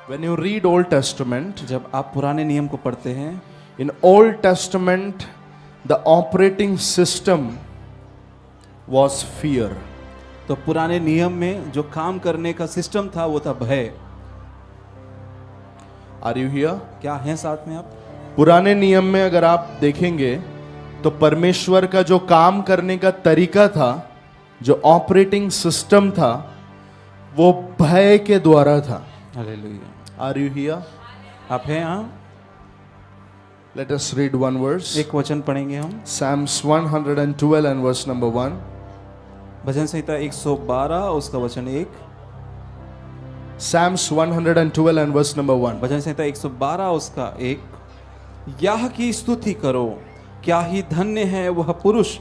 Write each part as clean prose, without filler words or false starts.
When you read Old Testament, जब आप पुराने नियम को पढ़ते हैं, in Old Testament, the operating system was fear. तो पुराने नियम में जो काम करने का सिस्टम था वो था भय। Are you here? क्या हैं साथ में आप? पुराने नियम में अगर आप देखेंगे तो परमेश्वर का जो काम करने का तरीका था, जो ऑपरेटिंग सिस्टम था, वो भय के द्वारा था। हालेलुया। Are you here? आप हैं यहाँ? Let us read one verse. एक वचन पढ़ेंगे हम। Psalms 112 and verse number 1. भजन संहिता 112 उसका वचन 1। Psalms 112 and verse number 1. भजन संहिता 112 उसका 1। याह की स्तुति करो, क्या ही धन्य है वह पुरुष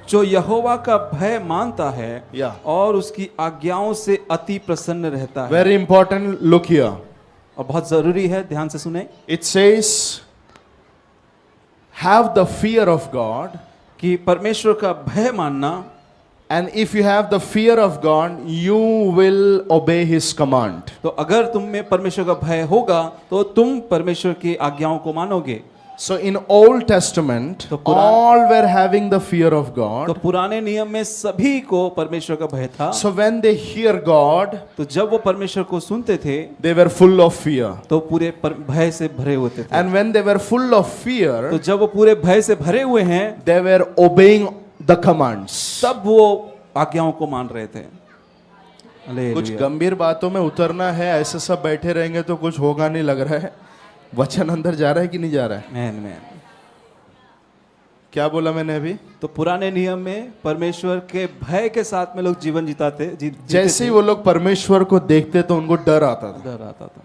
जो यहोवा का भय मानता है Yeah. और उसकी आज्ञाओं से अति प्रसन्न रहता है। Very important, look here. और बहुत जरूरी है, ध्यान से सुने। It says, have the fear of God. कि परमेश्वर का भय मानना, And if you have the fear of God, you will obey His command. तो अगर तुम में परमेश्वर का भय होगा तो तुम परमेश्वर की आज्ञाओं को मानोगे। So in Old Testament, तो all were having the fear of तो God. पुराने नियम में सभी को परमेश्वर का भय था। So when they hear God, तो जब वो परमेश्वर को सुनते थे they were full of fear. तो पूरे भय से भरे होते थे। And when they were full of तो fear, जब वो पूरे भय से भरे हुए हैं they were obeying the commands. तब वो आज्ञाओं को मान रहे थे। कुछ हालेलुया। गंभीर बातों में उतरना है, ऐसे सब बैठे रहेंगे तो कुछ होगा नहीं लग रहा है। वचन अंदर जा रहा है कि नहीं जा रहा है? Man man. क्या बोला मैंने अभी? तो पुराने नियम में परमेश्वर के भय के साथ में लोग जीवन जीते जैसे ही वो लोग परमेश्वर को देखते तो उनको डर आता था। डर आता था,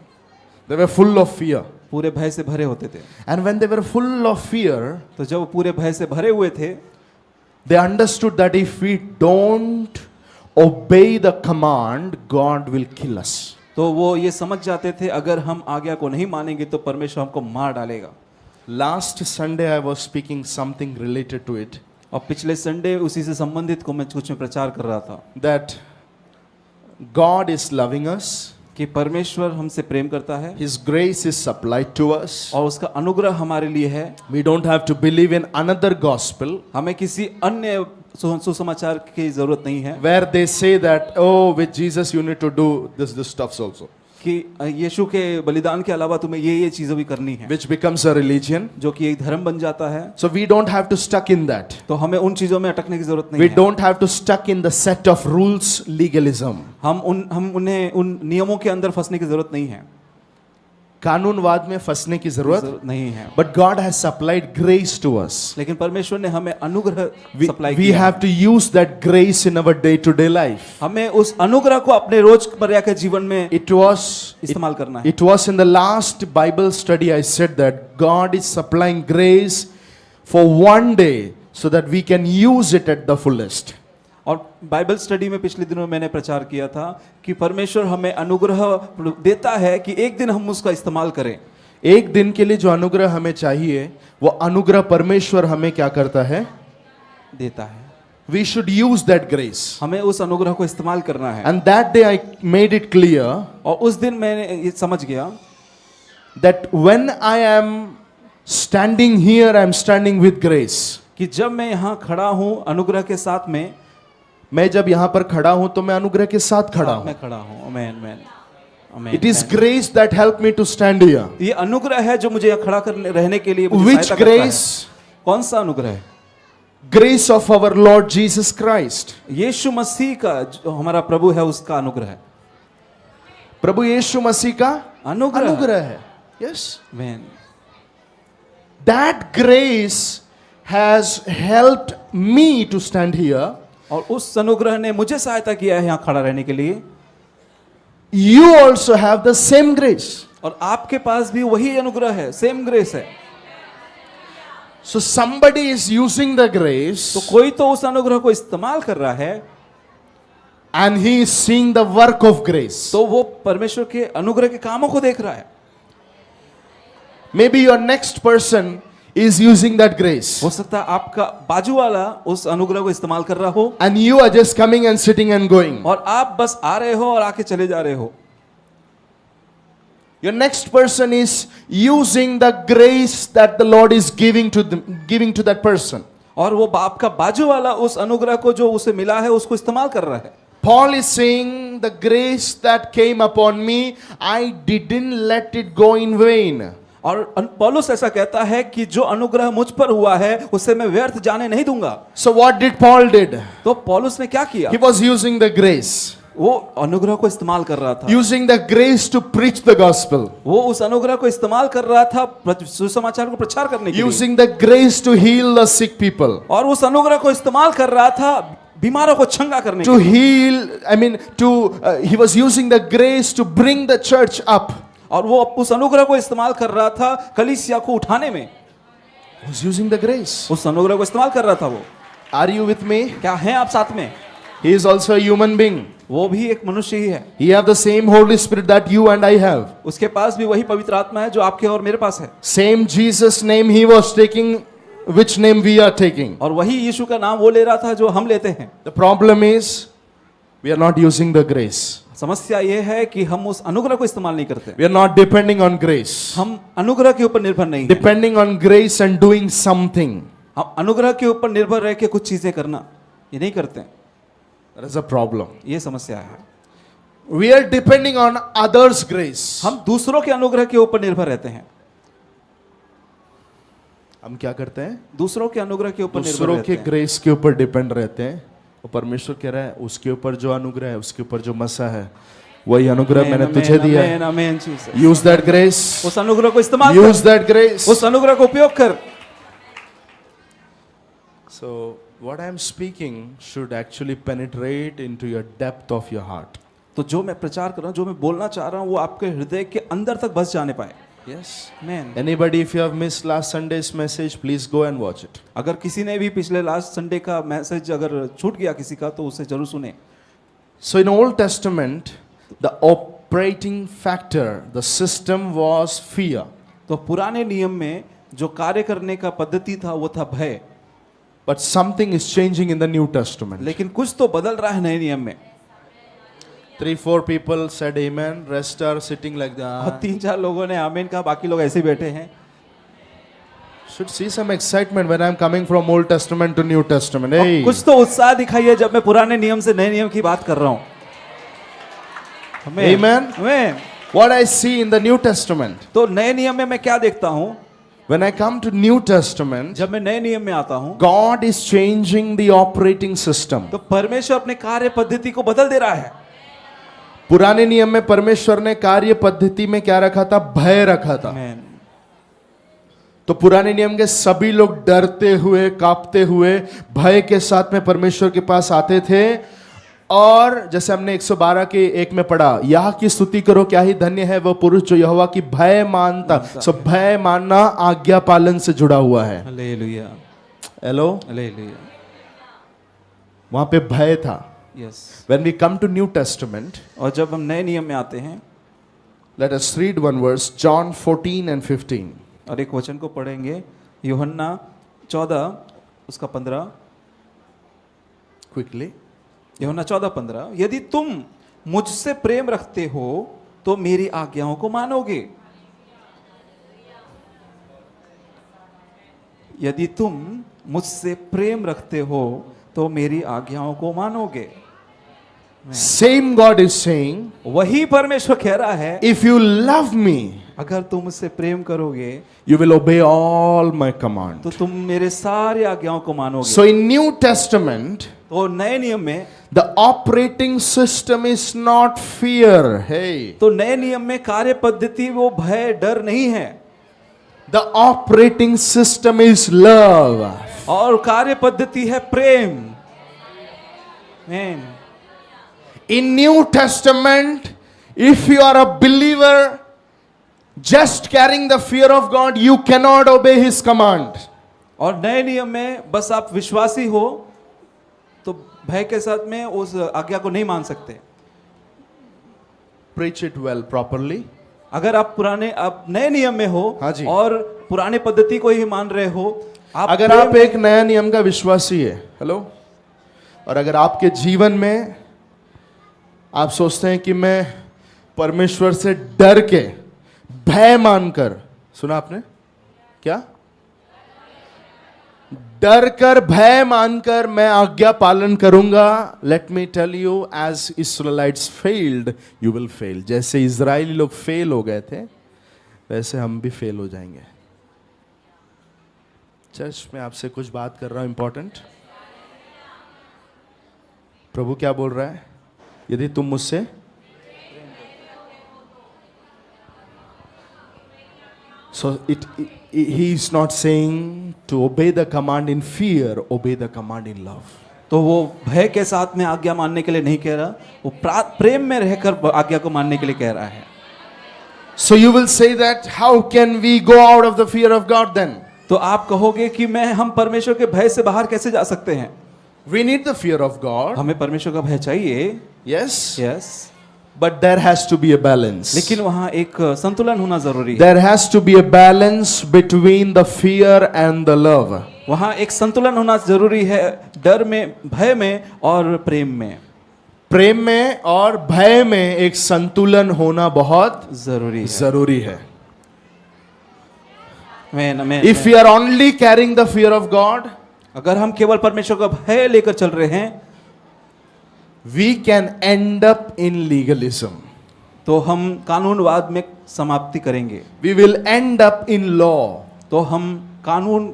They were full of fear. पूरे भय से भरे होते थे। And when they were full of fear, तो जब वो पूरे भय से भरे हुए थे they understood that if we don't obey the command, God will kill us. तो वो ये समझ जाते थे अगर हम आज्ञा को नहीं मानेंगे तो परमेश्वर हमको मार डालेगा। Last Sunday I was speaking something related to it, और पिछले संडे उसी से संबंधित को मैं कुछ में प्रचार कर रहा था that God is loving us, कि परमेश्वर हमसे प्रेम करता है His grace is supplied to us. और उसका अनुग्रह हमारे लिए है। We don't have to believe in another gospel हमें किसी अन्य सुसमाचार की जरूरत नहीं है where they say that, oh, with Jesus you need to do this stuffs also, कि यीशु के बलिदान के अलावा तुम्हें ये चीजें भी करनी है, which becomes a religion. जो कि एक धर्म बन जाता है। So we don't have to stuck in that. तो हमें उन चीजों में अटकने की जरूरत नहीं We है। don't have to stuck in the set of rules legalism. हम उन्हें उन नियमों के अंदर फंसने की जरूरत नहीं है, कानूनवाद में फंसने की जरूरत नहीं है। But God has supplied grace to us. लेकिन परमेश्वर ने हमें अनुग्रह We, सप्लाई we किया। have to use that grace in our day-to-day life. हमें उस अनुग्रह को अपने रोजमर्रा के जीवन में इस्तेमाल करना है। It was in the last Bible study I said that God is supplying grace for one day so that we can use it at the fullest. और बाइबल स्टडी में पिछले दिनों मैंने प्रचार किया था कि परमेश्वर हमें अनुग्रह देता है कि एक दिन हम उसका इस्तेमाल करें। एक दिन के लिए जो अनुग्रह हमें चाहिए वो अनुग्रह परमेश्वर हमें क्या करता है? देता है। We should use that grace. हमें उस अनुग्रह को इस्तेमाल करना है। And that day I made it clear और उस दिन मैंने ये समझ गया that when I am standing here, I am standing with grace. कि जब मैं यहाँ खड़ा हूँ अनुग्रह के साथ में, मैं जब यहाँ पर खड़ा हूँ तो मैं अनुग्रह के साथ खड़ा हूँ। मैं खड़ा हूँ। आमेन आमेन आमेन। It is grace that helped me to stand here. ये अनुग्रह है जो मुझे खड़ा करने रहने के लिए मुझे Which सहायता करता है। grace? कौन सा अनुग्रह है? Grace of our Lord Jesus Christ. यीशु मसीह का जो हमारा प्रभु है उसका अनुग्रह है। प्रभु यीशु मसीह का अनुग्रह है। Yes. Amen. That grace has helped me to stand here. और उस अनुग्रह ने मुझे सहायता किया है यहाँ खड़ा रहने के लिए। You also have the same grace. और आपके पास भी वही अनुग्रह है, सेम ग्रेस है। So somebody is using the grace तो कोई तो उस अनुग्रह को इस्तेमाल कर रहा है and he is seeing the work of grace. तो वो परमेश्वर के अनुग्रह के कामों को देख रहा है। Maybe your next person is using that grace. हो सकता है आपका बाजू वाला उस अनुग्रह को इस्तेमाल कर रहा हो And you are just coming and sitting and going. और आप बस आ रहे हो और आके चले जा रहे हो। Your next person is using the grace that the Lord is giving to that person. और वो आपका बाजू वाला उस अनुग्रह को जो उसे मिला है उसको इस्तेमाल कर रहा है. Paul is saying, the grace that came upon me, I didn't let it go in vain. और पौलुस ऐसा कहता है कि जो अनुग्रह मुझ पर हुआ है उसे मैं व्यर्थ जाने नहीं दूंगा. So what did Paul did? तो पौलुस ने क्या किया? He was using the grace. वो अनुग्रह को इस्तेमाल कर रहा था. Using the grace to preach the gospel. वो उस अनुग्रह को इस्तेमाल कर रहा था सुसमाचार को प्रचार करने के लिए. Using the grace to heal the sick people. और उस अनुग्रह को इस्तेमाल कर रहा था बीमारों को चंगा करने To के लिए. heal, he was using the grace to bring the church up. और वो उस अनुग्रह को इस्तेमाल कर रहा था कलीसिया को उठाने में. He was using the grace. उस अनुग्रह को इस्तेमाल कर रहा था वो. Are you with me? क्या हैं आप साथ में? He is also a human being. वो भी एक मनुष्य ही है. He have the same Holy Spirit that you and I have. उसके पास भी वही पवित्र आत्मा है जो आपके और मेरे पास है. Same Jesus name he was taking, which name we are taking. और वही यीशु का नाम वो ले रहा था जो हम लेते हैं. The problem is we are not using the grace. समस्या ये है कि हम उस अनुग्रह को इस्तेमाल नहीं करते. We are not depending on grace. हम अनुग्रह के ऊपर निर्भर नहीं हैं. Depending on grace and doing something. हम अनुग्रह के ऊपर निर्भर रह के कुछ चीजें करना ये नहीं करते. That is a problem. ये समस्या है. We are depending on others' grace. हम दूसरों के अनुग्रह के ऊपर निर्भर रहते हैं. हम क्या करते हैं? दूसरों के अनुग्रह के ऊपर निर्भर दूसरों रहते के हैं. ग्रेस के ऊपर डिपेंड रहते हैं. और परमेश्वर कह रहा है उसके ऊपर जो अनुग्रह है, उसके ऊपर जो मसा है, वही अनुग्रह मैंने तुझे दिया है. आमीन जीसस. Use that grace. उस अनुग्रह को इस्तेमाल Use that grace. उस अनुग्रह को उपयोग कर. So what I am speaking should actually penetrate into your depth of your heart. तो जो मैं प्रचार कर रहा हूँ, जो मैं बोलना चाह रहा हूँ, वो आपके हृदय के अंदर तक बस जाने पाए. Yes. Amen. Anybody, if you have missed last Sunday's message, please go and watch it. अगर किसी ने भी पिछले लास्ट संडे का मैसेज अगर छूट गया किसी का तो उसे जरूर सुने. So in Old Testament, the operating factor, the system was fear. तो पुराने नियम में जो कार्य करने का पद्धति था वो था भय. But something is changing in the New Testament. लेकिन कुछ तो बदल रहा है नए नियम में. 3-4 people said amen. Rest are sitting like और that. 3-4 लोगों ने आमीन कहा, बाकी लोग ऐसे ही बैठे हैं. Should see some excitement when I am coming from Old Testament to New Testament. और Hey. कुछ तो उत्साह दिखाइए जब मैं पुराने नियम से नए नियम की बात कर रहा हूँ. Amen. आमीन. What I see in the New Testament. तो नए नियम में मैं क्या देखता हूँ? When I come to New Testament, जब मैं नए नियम में आता हूँ God is changing the operating system. तो परमेश्वर अपने कार्य पद्धति को बदल दे रहा है. पुराने नियम में परमेश्वर ने कार्य पद्धति में क्या रखा था? भय रखा था. आमीन. तो पुराने नियम के सभी लोग डरते हुए, कांपते हुए, भय के साथ में परमेश्वर के पास आते थे. और जैसे हमने 112 के 1 में पढ़ा, यह की स्तुति करो, क्या ही धन्य है वह पुरुष जो यहोवा की भय मानता. सो भय मानना आज्ञा पालन से जुड़ा हुआ है. हालेलुया. हेलो. हालेलुया. वहां पे भय था. Yes. When we come to New Testament, और जब हम नए नियम में आते हैं, let us read one verse, John 14 and 15. और एक वचन को पढ़ेंगे, यूहन्ना 14 उसका 15. Quickly. यूहन्ना 14:15. यदि तुम मुझसे प्रेम रखते हो तो मेरी आज्ञाओं को मानोगे. यदि तुम मुझसे प्रेम रखते हो तो मेरी आज्ञाओं को मानोगे. Same God is saying, वही परमेश्वर कह रहा है, if you love me, अगर तुम मुझसे प्रेम करोगे you will obey all my command. तो तुम मेरे सारे आज्ञाओं को मानोगे. So in New Testament, तो नए नियम में the operating system is not fear. Hey. तो नए नियम में कार्य पद्धति वो भय डर नहीं है. The operating system is love. और कार्य पद्धति है प्रेम. Amen. In New Testament, if you are a believer, just carrying the fear of God, you cannot obey His command. और नए नियम में बस आप विश्वासी हो तो भय के साथ में उस आज्ञा को नहीं मान सकते. Preach it well, properly. अगर आप नए नियम में हो हाँ जी. और पुराने पद्धति को ही मान रहे हो, अगर आप एक नया नियम का विश्वासी है, हेलो, और अगर आपके जीवन में आप सोचते हैं कि मैं परमेश्वर से डर के भय मानकर, सुना आपने क्या? डर कर, भय मानकर मैं आज्ञा पालन करूंगा. Let me tell you, as Israelites failed you will fail. जैसे इजरायली लोग फेल हो गए थे वैसे हम भी फेल हो जाएंगे. चर्च में आपसे कुछ बात कर रहा हूं इंपॉर्टेंट. प्रभु क्या बोल रहा है? यदि तुम मुझसे So he is not saying to obey the command in fear, obey the command in love. तो वो भय के साथ में आज्ञा मानने के लिए नहीं कह रहा, वो प्रेम में रहकर आज्ञा को मानने के लिए कह रहा है. So you will say that how can we go out of the fear of God then? तो आप कहोगे कि हम परमेश्वर के भय से बाहर कैसे जा सकते हैं? We need the fear of God. हमें परमेश्वर का भय चाहिए. Yes. Yes. But there has to be a balance. लेकिन वहाँ एक संतुलन होना जरूरी है. There has to be a balance between the fear and the love. वहाँ एक संतुलन होना जरूरी है, डर में, भय में और प्रेम में. प्रेम में और भय में एक संतुलन होना बहुत जरूरी है. If we are only carrying the fear of God, अगर हम केवल परमेश्वर का भय लेकर चल रहे हैं, we can end up in legalism. तो हम कानूनवाद में समाप्ति करेंगे. We will end up in law. तो हम कानून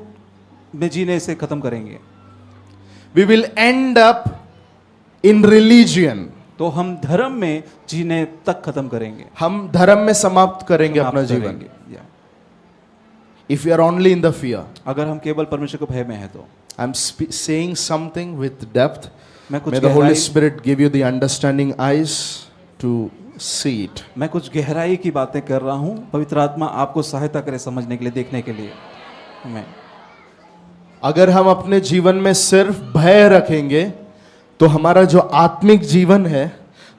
में जीने से खत्म करेंगे. We will end up in religion. तो हम धर्म में जीने तक खत्म करेंगे. हम धर्म में समाप्त करेंगे अपना जीवन. If we are only in the fear. अगर हम केवल परमेश्वर के भय में है तो. I'm saying something with depth. May the Holy Spirit give you the understanding eyes to see it. मैं कुछ गहराई की बातें कर रहा हूँ. पवित्र आत्मा आपको सहायता करे समझने के लिए, देखने के लिए. मैं अगर हम अपने जीवन में सिर्फ भय रखेंगे तो हमारा जो आत्मिक जीवन है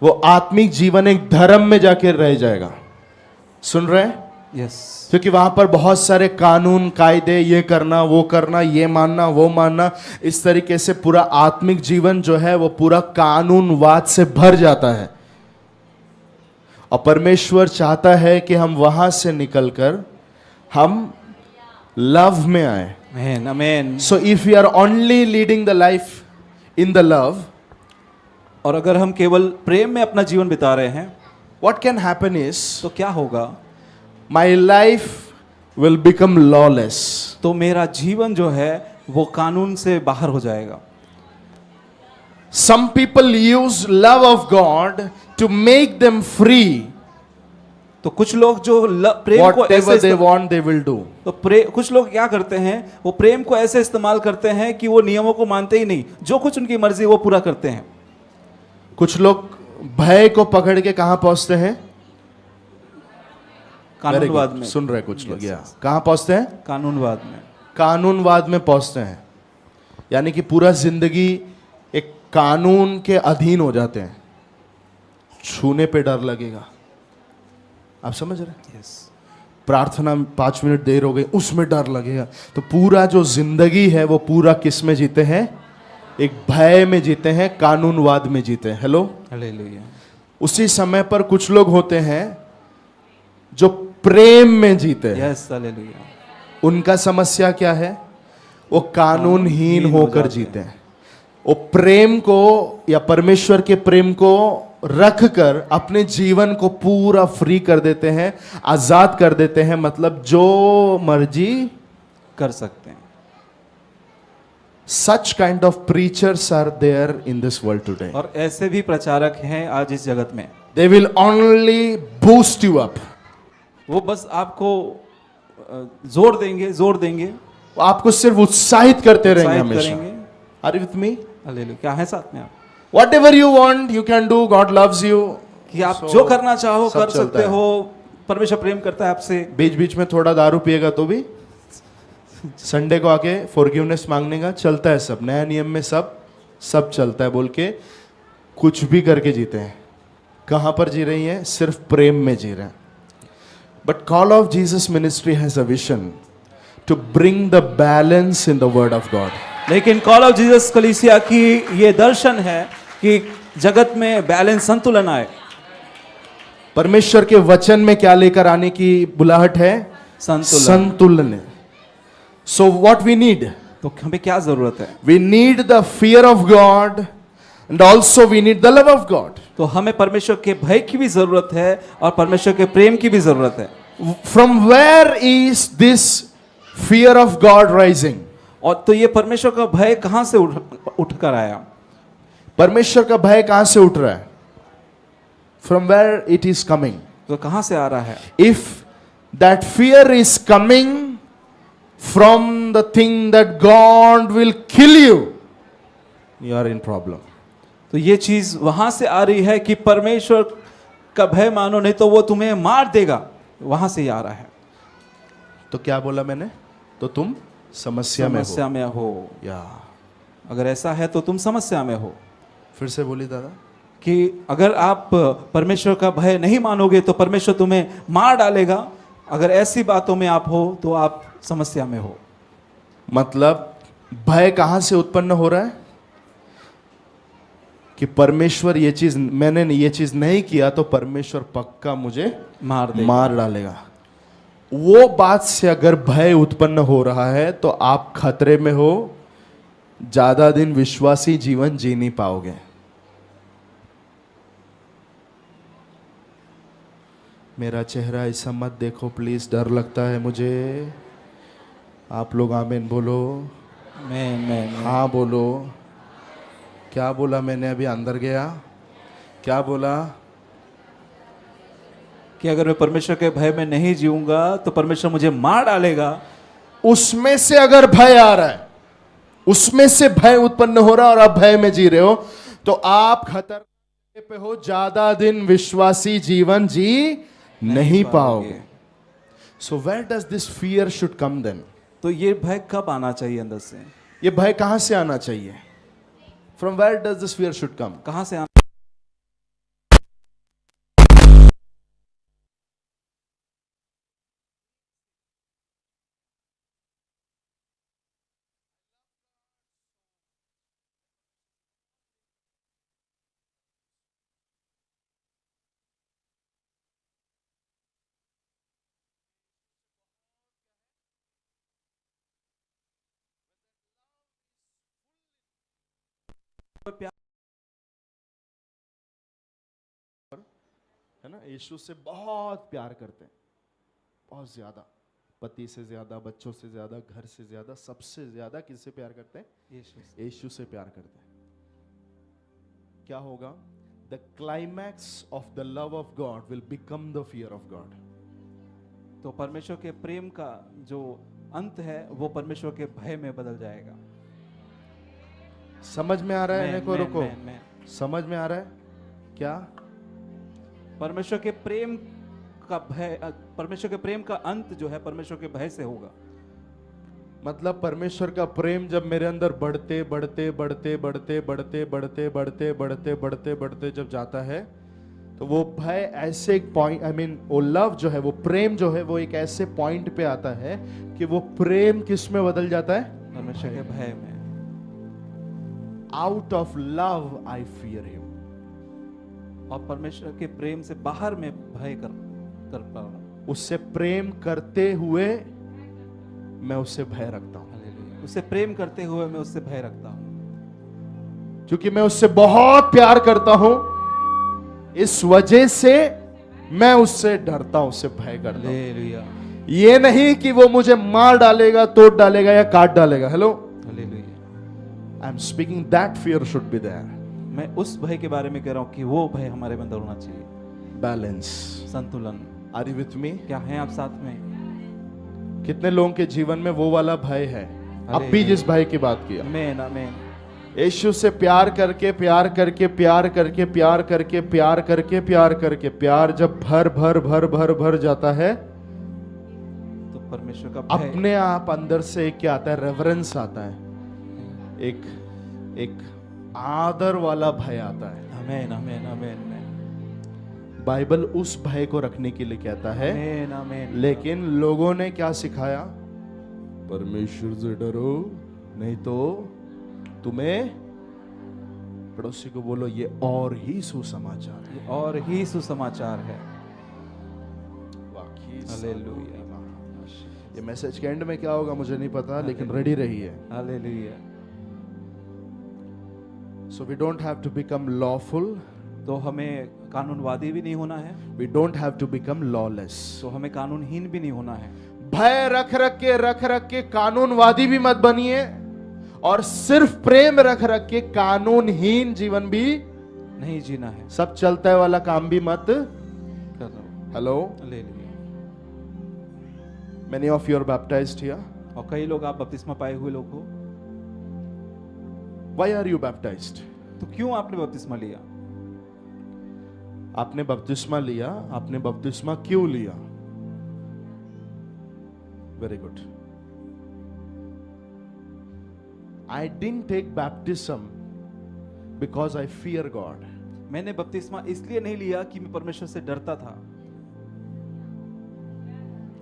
वो आत्मिक जीवन एक धर्म में जाकर रह जाएगा. सुन रहे हैं? यस. क्योंकि वहां पर बहुत सारे कानून कायदे, ये करना वो करना, ये मानना वो मानना, इस तरीके से पूरा आत्मिक जीवन जो है वो पूरा कानूनवाद से भर जाता है. और परमेश्वर चाहता है कि हम वहां से निकलकर हम लव में आए. Amen. So if you are only leading the life in the love, और अगर हम केवल प्रेम में अपना जीवन बिता रहे हैं, व्हाट कैन हैपन इज, तो क्या होगा? My life will become lawless. तो मेरा जीवन जो है वो कानून से बाहर हो जाएगा. Some people use love of God to make them free. तो कुछ लोग जो प्रेम को whatever they want they will do. तो कुछ लोग क्या करते हैं, वो प्रेम को ऐसे इस्तेमाल करते हैं कि वो नियमों को मानते ही नहीं, जो कुछ उनकी मर्जी वो पूरा करते हैं. कुछ लोग भय को पकड़ के कहां पहुंचते हैं? कानूनवाद में. सुन रहे कुछ लोग? कहां पहुंचते हैं? कानूनवाद में. कानूनवाद में पहुंचते हैं. यानी कि पूरा जिंदगी एक कानून के अधीन हो जाते हैं. छूने पे डर लगेगा. आप समझ रहे हैं? यस. प्रार्थना 5 मिनट देर हो गई, उसमें डर लगेगा. तो पूरा जो जिंदगी है वो पूरा किस में जीते हैं? एक भय में जीते हैं, कानूनवाद में जीते हैं. Hello, hallelujah. उसी समय पर कुछ लोग होते हैं जो प्रेम में जीते हैं. Yes, hallelujah. उनका समस्या क्या है? वो कानूनहीन होकर जीते हैं. वो प्रेम को या परमेश्वर के प्रेम को रख कर अपने जीवन को पूरा फ्री कर देते हैं, आजाद कर देते हैं. मतलब जो मर्जी कर सकते हैं. Such kind of preachers are there in this world today. और ऐसे भी प्रचारक हैं आज इस जगत में. They will only boost you up. वो बस आपको जोर देंगे. वो आपको सिर्फ उत्साहित करते रहेंगे हमेशा. Are you with me? Hallelujah. क्या है साथ में आप? Whatever you want, you can do. God loves you. कि आप जो करना चाहो कर सकते हो. परमेश्वर प्रेम करता है आपसे. बीच बीच में थोड़ा दारू पिएगा तो भी संडे को आके फॉरगिवनेस मांगने का चलता है. सब नया नियम में सब चलता है बोल के कुछ भी करके जीते हैं. कहां पर जी रही हैं? सिर्फ प्रेम में जी रहे हैं. But call of Jesus ministry has a vision to bring the balance in the word of God. लेकिन कॉल ऑफ जीसस कलीसिया की ये दर्शन है कि जगत में बैलेंस, संतुलन आए. परमेश्वर के वचन में क्या लेकर आने की बुलाहट है? संतुलन। संतुलन। So what we need? तो हमें क्या जरूरत है? We need the fear of God and also we need the love of God. तो हमें परमेश्वर के भय की भी जरूरत है और परमेश्वर के प्रेम की भी जरूरत है। From where is this fear of God rising? और तो ये परमेश्वर का भय कहां से उठ कर आया? परमेश्वर का भय कहां से उठ रहा है? From where it is coming? तो कहां से आ रहा है? If that fear is coming from the thing that God will kill you are in problem. तो ये चीज वहां से आ रही है कि परमेश्वर का भय मानो, नहीं तो वो तुम्हें मार देगा। वहां से ही आ रहा है। तो क्या बोला मैंने? तो तुम समस्या में हो। या अगर ऐसा है तो तुम समस्या में हो। फिर से बोली दादा। कि अगर आप परमेश्वर का भय नहीं मानोगे तो परमेश्वर तुम्हें मार डालेगा। अगर ऐसी बातों में आप हो तो आप समस्या में हो। मतलब भय कहां से उत्पन्न हो रहा है? कि परमेश्वर ये चीज, मैंने ये चीज नहीं किया तो परमेश्वर पक्का मुझे मार डालेगा। वो बात से अगर भय उत्पन्न हो रहा है तो आप खतरे में हो, ज्यादा दिन विश्वासी जीवन जी नहीं पाओगे। मेरा चेहरा ऐसा मत देखो प्लीज, डर लगता है मुझे। आप लोग आमीन बोलो। मैं हाँ बोलो। क्या बोला मैंने? अभी अंदर गया क्या बोला? कि अगर मैं परमेश्वर के भय में नहीं जीऊंगा तो परमेश्वर मुझे मार डालेगा। उसमें से अगर भय आ रहा है, उसमें से भय उत्पन्न हो रहा है और आप भय में जी रहे हो, तो आप खतरे पे हो, ज्यादा दिन विश्वासी जीवन जी नहीं पाओगे। So where does this fear should come then? तो ये भय कब आना चाहिए अंदर से? ये भय कहां से आना चाहिए? From where does this fear should come? कहां से आना? है ना, यीशु से बहुत प्यार करते हैं, बहुत ज्यादा। पति से ज्यादा, बच्चों से ज्यादा, घर से ज्यादा, सबसे ज्यादा किससे प्यार करते हैं? यीशु से प्यार करते हैं। क्या होगा? The climax of the love of God will become the fear of God. तो परमेश्वर के प्रेम का जो अंत है वो परमेश्वर के भय में बदल जाएगा। समझ में आ रहा है? रुको, समझ में आ रहा है क्या? परमेश्वर के प्रेम का भय, परमेश्वर के प्रेम का अंत जो है परमेश्वर के भय से होगा। मतलब परमेश्वर का प्रेम जब मेरे अंदर बढ़ते बढ़ते बढ़ते बढ़ते बढ़ते बढ़ते बढ़ते बढ़ते बढ़ते बढ़ते जब जाता है, तो वो भय ऐसे एक पॉइंट, आई मीन वो लव जो है, वो प्रेम जो है, वो एक ऐसे पॉइंट पे आता है कि वो प्रेम किस में बदल जाता है? परमेश्वर के भय में। Out of love I fear him. और परमेश्वर के प्रेम से बाहर में भय कर पाऊंगा। उससे प्रेम करते हुए मैं उससे भय रखता हूं। उससे प्रेम करते हुए मैं उससे भय रखता हूं। क्योंकि मैं उससे बहुत प्यार करता हूं, इस वजह से मैं उससे डरता हूं, उससे भय करता हूं। ये नहीं कि वो मुझे मार डालेगा, तोड़ डालेगा या काट डालेगा। Hello, I am speaking that fear should be there. मैं उस भय के बारे में कह रहा हूं कि वो भय हमारे अंदर होना चाहिए। बैलेंस, संतुलन। Are you with me? क्या हैं आप साथ में? कितने लोगों के जीवन में वो वाला भय है? अब भी जिस भय की बात किया, आमीन। यीशु से प्यार करके प्यार करके प्यार करके प्यार करके प्यार करके प्यार करके प्यार जब भर भर भर भर भर जाता है, तो परमेश्वर का भय अपने आप अंदर से एक क्या आता है? रेवरेंस आता है, एक आदर वाला भय आता है। आमीन आमीन आमीन। बाइबल उस भय को रखने के लिए कहता है। आमीन आमीन। लेकिन लोगों ने क्या सिखाया? परमेश्वर से डरो नहीं तो तुम्हें, पड़ोसी को बोलो, ये और ही सुसमाचार है। और ही सुसमाचार है। हालेलुया, ये मैसेज के एंड में क्या होगा मुझे नहीं पता, लेकिन रेडी रहिए. Hallelujah. So we don't have to become lawful. तो हमें कानूनवादी भी नहीं होना है, We don't have to become lawless. तो हमें कानूनहीन भी नहीं होना है. भय रख रख के कानूनवादी भी मत बनिए, और सिर्फ प्रेम रख के कानूनहीन जीवन भी नहीं जीना है. सब चलता है वाला काम भी मत. कर रहा हूं. Hello, hallelujah. many of you are baptized here. और कई लोग आप बपतिस्मा पाए हुए लोग हो. Why are you baptized? तो क्यों आपने बपतिस्मा लिया? आपने बपतिस्मा लिया, आपने बपतिस्मा क्यों लिया? Very good. I didn't take baptism because I fear God. मैंने बपतिस्मा इसलिए नहीं लिया कि मैं परमेश्वर से डरता था.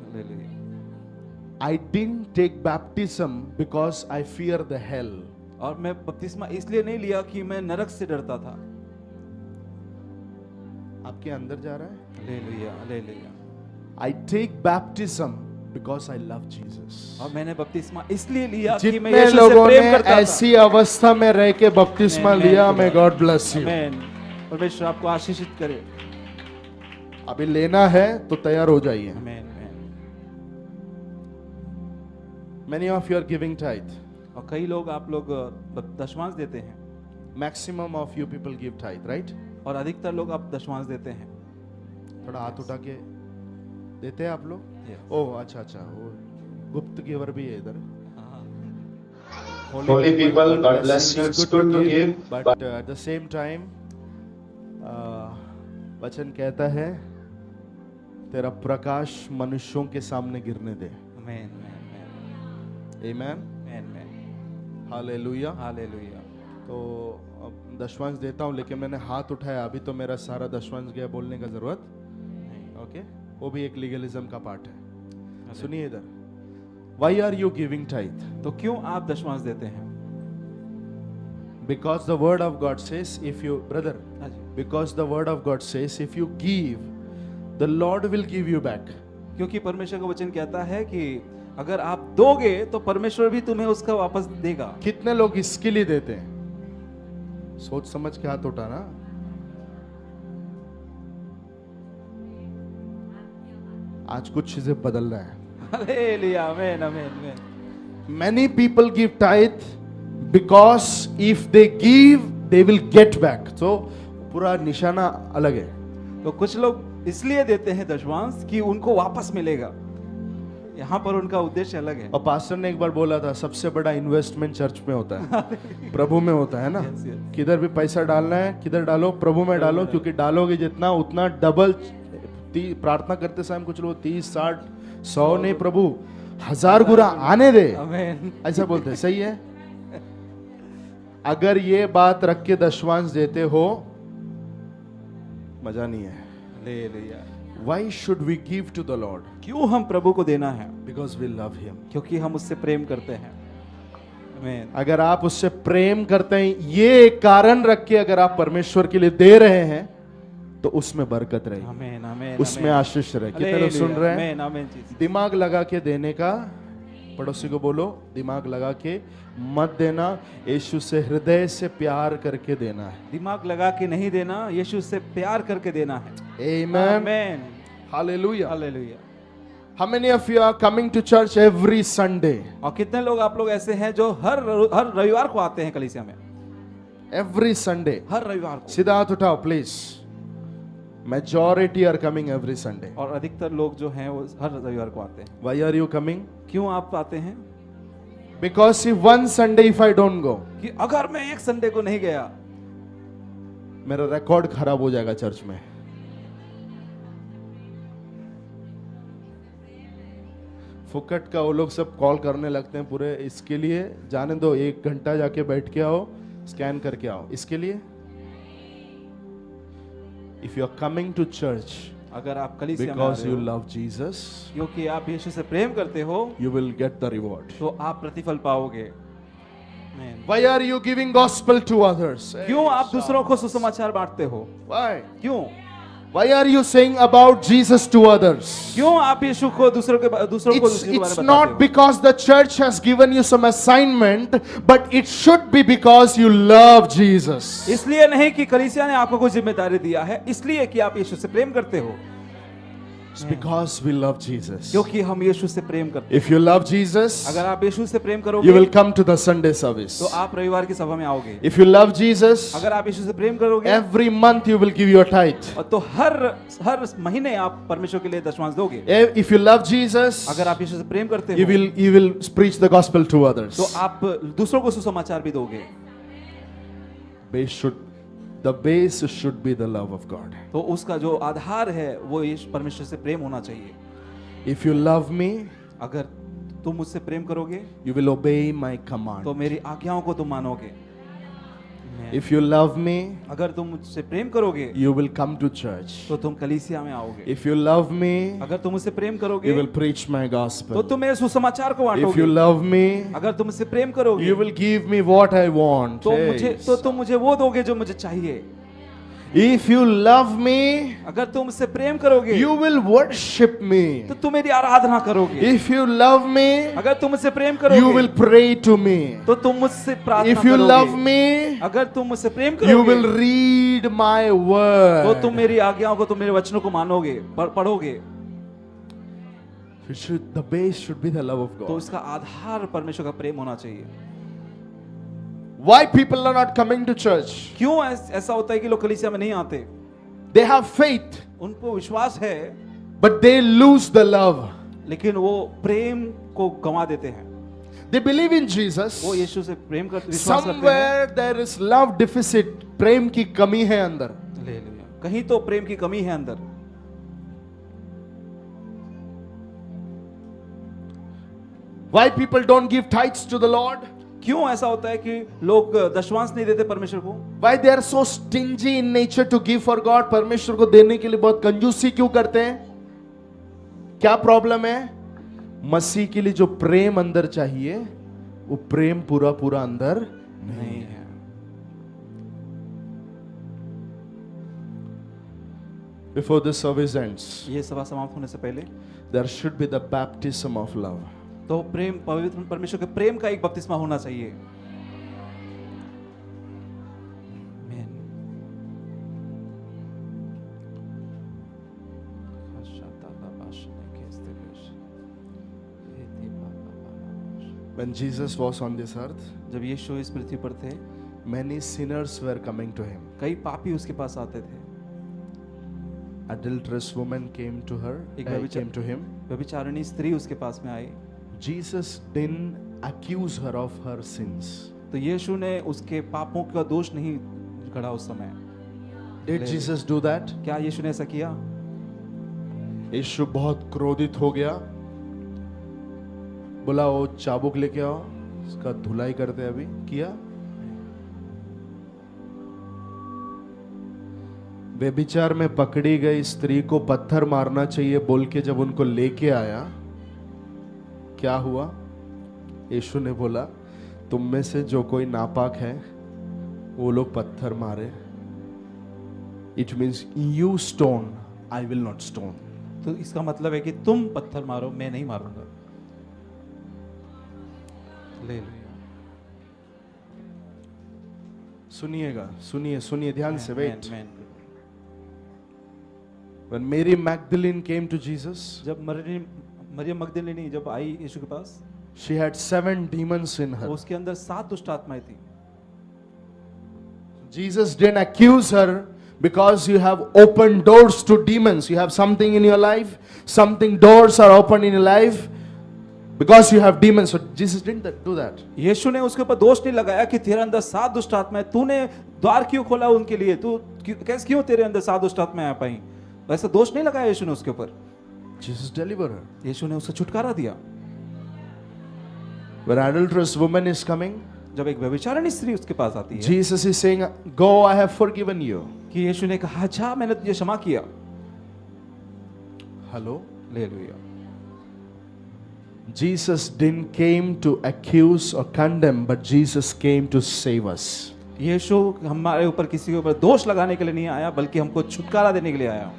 Hallelujah. I didn't take baptism because I fear the hell. और मैं बपतिस्मा इसलिए नहीं लिया कि मैं नरक से डरता था. आपके अंदर जा रहा है? Hallelujah, hallelujah. I take baptism because I love Jesus. और मैंने बपतिस्मा इसलिए लिया कि मैं जितने यीशु से लोगों प्रेम ने करता था. ऐसी अवस्था में रह के बपतिस्मा Amen, लिया, amen. may God bless you. आमीन. परमेश्वर आपको आशीषित करे. अभी लेना है तो तैयार हो जाइए. आमीन, आमीन. Many of you are giving tithe. और कई लोग आप लोग दशमांश देते हैं. Maximum of you people give tithe, right? और अधिकतर लोग आप दशमांश देते हैं. थोड़ा हाथ उठा के देते हैं आप लोग? Yes. ओह अच्छा अच्छा, वो गुप्त गिवर भी है इधर. Holy people, God bless you. It's good to give, but at the same time, वचन कहता है तेरा प्रकाश मनुष्यों के सामने गिरने दे. आमीन, आमीन, Amen. आमीन. हालेलुया. हालेलुया. तो अब दशमांश देता हूँ, लेकिन मैंने हाथ उठाया, अभी तो मेरा सारा दशमांश गया, बोलने का जरूरत नहीं. ओके. वो भी एक लीगलिज्म का पार्ट है. सुनिए इधर. Why are you giving tithe? तो क्यों आप दशमांश देते हैं? Because the word of God says, if you, brother, हाँ जी. because the word of God says, if you give, the Lord will give you back. क्योंकि परमेश्वर का वचन कहता है कि अगर आप दोगे तो परमेश्वर भी तुम्हें उसका वापस देगा. कितने लोग इसके लिए देते हैं? सोच समझ के हाथ उठाना. आज कुछ चीजें बदल रहा है. हालेलुया. आमीन, आमीन, आमीन. Many people give tithe because if they give, they will get back. So पूरा निशाना अलग है. तो कुछ लोग इसलिए देते हैं दशमांश कि उनको वापस मिलेगा. यहाँ पर उनका उद्देश्य अलग है. और पास्टर ने एक बार बोला था, सबसे बड़ा इन्वेस्टमेंट चर्च में होता है, प्रभु में होता है ना. Yes, yes. किधर भी पैसा डालना है, किधर डालो? प्रभु में डालो, क्योंकि डालोगे जितना उतना डबल. प्रार्थना करते समय कुछ लोग 30, 60, 100 नहीं, प्रभु 1000 गुना आने दे, आमीन. ऐसा बोलते हैं. सही है. अगर ये बात रख के दशमांश देते हो, मजा नहीं है. Hallelujah. Why should we give to the Lord? क्यों हम प्रभु को देना है? Because we love Him. क्योंकि हम उससे प्रेम करते हैं. आमीन. अगर आप उससे प्रेम करते हैं, ये एक कारण रख के अगर आप परमेश्वर के लिए दे रहे हैं, तो उसमें बरकत रहेगी, आमीन, आमीन, उसमें आमीन. आशीष रहे. कितने लोग सुन रहे हैं? आमीन, आमीन जी. दिमाग लगा के देने का. पड़ोसी को बोलो, दिमाग लगा के मत देना, यीशु से हृदय से प्यार करके देना है. दिमाग लगा के नहीं देना, यीशु से प्यार करके देना है. Amen. आमीन. Hallelujah. Hallelujah. How many of you are coming to church every Sunday? और कितने लोग आप लोग ऐसे हैं जो हर रविवार को आते हैं कलीसिया में? Every Sunday. हर रविवार को. सीधा हाथ उठाओ please. Majority are coming every Sunday. और अधिकतर लोग जो हैं वो हर रविवार को आते हैं. Why are you coming? क्यों आप आते हैं? Because if one Sunday if I don't go, कि अगर मैं एक संडे को नहीं गया, मेरा रिकॉर्ड खराब हो जाएगा चर्च में. फुकट का वो लोग सब कॉल करने लगते हैं पूरे. इसके लिए जाने दो, 1 घंटा जाके बैठ के आओ, स्कैन करके आओ. इसके लिए if you are coming to church अगर आप कलीसिया में बिकॉज आ रहे यू हो, लव जीसस, क्योंकि आप यीशु से प्रेम करते हो, you will get the reward. तो आप प्रतिफल पाओगे. आमीन. Why are you giving gospel to others? क्यों आप दूसरों को सुसमाचार बांटते हो? Why? क्यों? Why are you saying about Jesus to others? क्यों आप यीशु को दूसरों के बारे It's में बताते not हो? because the church has given you some assignment, but it should be because you love Jesus. इसलिए नहीं कि कलीसिया ने आपको कोई जिम्मेदारी दिया है, इसलिए कि आप यीशु से प्रेम करते हो, It's because we love Jesus. क्योंकि हम यीशु से प्रेम करते If you love Jesus, हैं। अगर आप यीशु से प्रेम you करोगे will come to the Sunday service. तो आप रविवार की सभा में आओगे। If you love Jesus, अगर आप यीशु से प्रेम करोगे every month you will give your tithe. और तो हर महीने आप परमेश्वर के लिए दशमांश दोगे। If you love Jesus, अगर आप यीशु से प्रेम करते you हो will preach the gospel to others. तो आप दूसरों को सुसमाचार भी दोगे। The base should be the love of God. तो उसका जो आधार है वो यीशु परमेश्वर से प्रेम होना चाहिए। If you love me, अगर तुम मुझसे प्रेम करोगे you will obey my command. तो मेरी आज्ञाओं को तुम मानोगे। If you love me, अगर तुम मुझसे प्रेम करोगे you will come to church. तो तुम कलीसिया में आओगे। If you love me, अगर तुम मुझसे प्रेम you करोगे will preach my तो gospel. तुम मेरे सुसमाचार को If you बांटोगे। love me, अगर तुम मुझसे प्रेम करोगे you will give me what I want. तो तुम मुझे वो दोगे जो मुझे चाहिए। If you love me, अगर तुम मुझसे प्रेम करोगे you will worship me. तो तुम मेरी आराधना करोगे। If you love me, अगर तुम मुझसे प्रेम करोगे you will pray to me. तो तुम मुझसे प्रार्थना If you करोगे। love me, अगर तुम मुझसे प्रेम you will करोगे read my तो तुम word. मेरी आज्ञाओं को, तुम मेरे वचनों को मानोगे, पढ़ोगे। The base should be the love of तो God. इसका आधार परमेश्वर का प्रेम होना चाहिए। Why people are not coming to church? क्यों ऐसा होता है कि लोग कलीसिया में नहीं आते? They have faith, उनको विश्वास है but they lose the love. लेकिन वो प्रेम को गंवा देते हैं। They believe in Jesus. वो यीशु से प्रेम करते, विश्वास करते हैं। Somewhere there is love deficit. प्रेम की कमी है अंदर. ले लिया। कहीं तो प्रेम की कमी है अंदर। Why people don't give tithes to the Lord? क्यों ऐसा होता है कि लोग दशमांश नहीं देते परमेश्वर को? Why they are so stingy in nature to give for God? परमेश्वर को देने के लिए बहुत कंजूसी क्यों करते हैं? क्या प्रॉब्लम है? मसीह के लिए जो प्रेम अंदर चाहिए वो प्रेम पूरा पूरा अंदर नहीं है। Before this service ends, ये सभा समाप्त होने से पहले there should be the baptism of love. तो प्रेम, पवित्र परमेश्वर के प्रेम का एक बपतिस्मा होना चाहिए। When Jesus was on this earth, जब यीशु इस पृथ्वी पर थे, many sinners were coming to him. कई पापी उसके पास आते थे। Adulterous woman came to her, came to him. व्यभिचारिणी स्त्री उसके पास में आई। Jesus didn't accuse her of her sins. तो यीशु ने उसके पापों का दोष नहीं गढ़ा उस समय। Did Jesus do that? क्या यीशु ने ऐसा किया? यीशु बहुत क्रोधित हो गया, बोला वो चाबुक लेके आओ, इसका धुलाई करते अभी। किया? व्यभिचार में पकड़ी गई स्त्री को पत्थर मारना चाहिए बोल के जब उनको लेके आया, क्या हुआ? यीशु ने बोला तुम में से जो कोई नापाक है वो लोग पत्थर मारे। It means you stone, I will not stone. तो इसका मतलब है कि तुम पत्थर मारो, मैं नहीं मारूंगा। ले लो। सुनिएगा, सुनिए सुनिए ध्यान से। Wait. Man. When Mary Magdalene came to Jesus, जब मरियम मगदलीनी जब आई यीशु के पास, she had 7 demons in her. उसके अंदर 7 दुष्ट आत्माएं थी। Jesus didn't accuse her because you have opened doors to demons. You have something in your life, something doors are open in your life because you have demons. So Jesus didn't do that. यीशु ने उसके ऊपर दोष नहीं लगाया कि तेरे अंदर 7 दुष्ट आत्माएं, तूने द्वार क्यों खोला उनके लिए, तू कैसे क्यों तेरे अंदर 7 दुष्ट आत्माएं आ पाई? वैसा दोष नहीं लगाया यीशु ने उसके ऊपर। Jesus delivered her. यीशु ने उसे छुटकारा दिया। When adulterous woman is coming, जब एक व्यभिचारिणी स्त्री उसके पास आती है, Jesus is saying, "Go, I have forgiven you." कि यीशु ने कहा, अच्छा मैंने तुझे क्षमा किया। Hello. Hallelujah. Jesus didn't came to accuse or condemn, but Jesus came to save us. यीशु हमारे ऊपर किसी के ऊपर दोष लगाने के लिए नहीं आया, बल्कि हमको छुटकारा देने के लिए आया।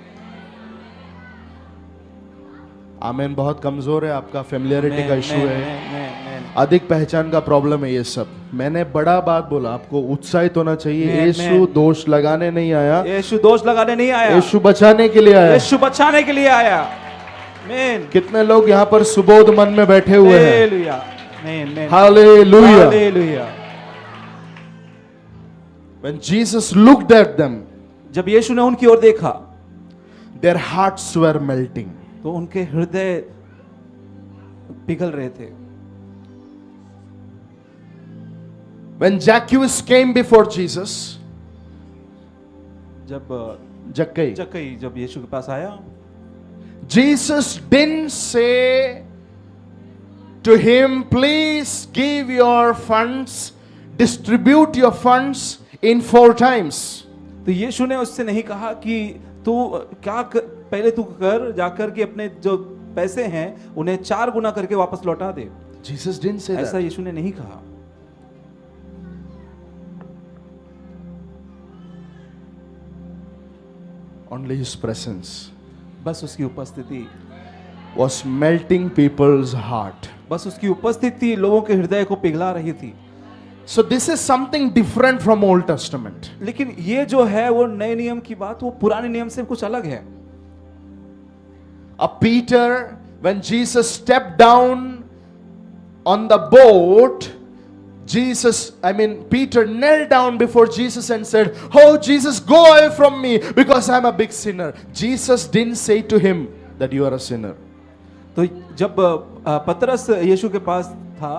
आमेन। बहुत कमजोर है, आपका फेमिलियरिटी का इशू है, मैं अधिक पहचान का प्रॉब्लम है ये सब। मैंने बड़ा बात बोला, आपको उत्साहित होना चाहिए। Amen. यीशु दोष लगाने नहीं आया, यीशु दोष लगाने नहीं आया, यीशु बचाने के लिए आया। यीशु बचाने के लिए आया। आमीन। कितने लोग यहाँ पर सुबोध मन में बैठे हुए हैं? हालेलुया, आमीन, hallelujah. Hallelujah. When Jesus looked at them, जब यीशु ने उनकी ओर देखा their hearts were melting. तो उनके हृदय पिघल रहे थे। When Zacchaeus came before Jesus, जब जक्कई, जब यीशु के पास आया, Jesus didn't say to him, please give your funds, distribute your funds in 4 times. तो यीशु ने उससे नहीं कहा कि तू पहले तू कर जाकर के अपने जो पैसे हैं उन्हें 4 गुना करके वापस लौटा दे। Jesus didn't say ऐसा that. यीशु ने नहीं कहा। Only his presence बस उसकी उपस्थिति, was melting people's heart. बस उसकी उपस्थिति लोगों के हृदय को पिघला रही थी। So this is something different from Old Testament. लेकिन ये जो है वो नए नियम की बात, वो पुराने नियम से कुछ अलग है। Peter, when Jesus stepped down on the boat, Peter knelt down before Jesus and said, "Oh Jesus, go away from me because I'm a big sinner." Jesus didn't say to him that you are a sinner. तो जब पतरस यीशु के पास था,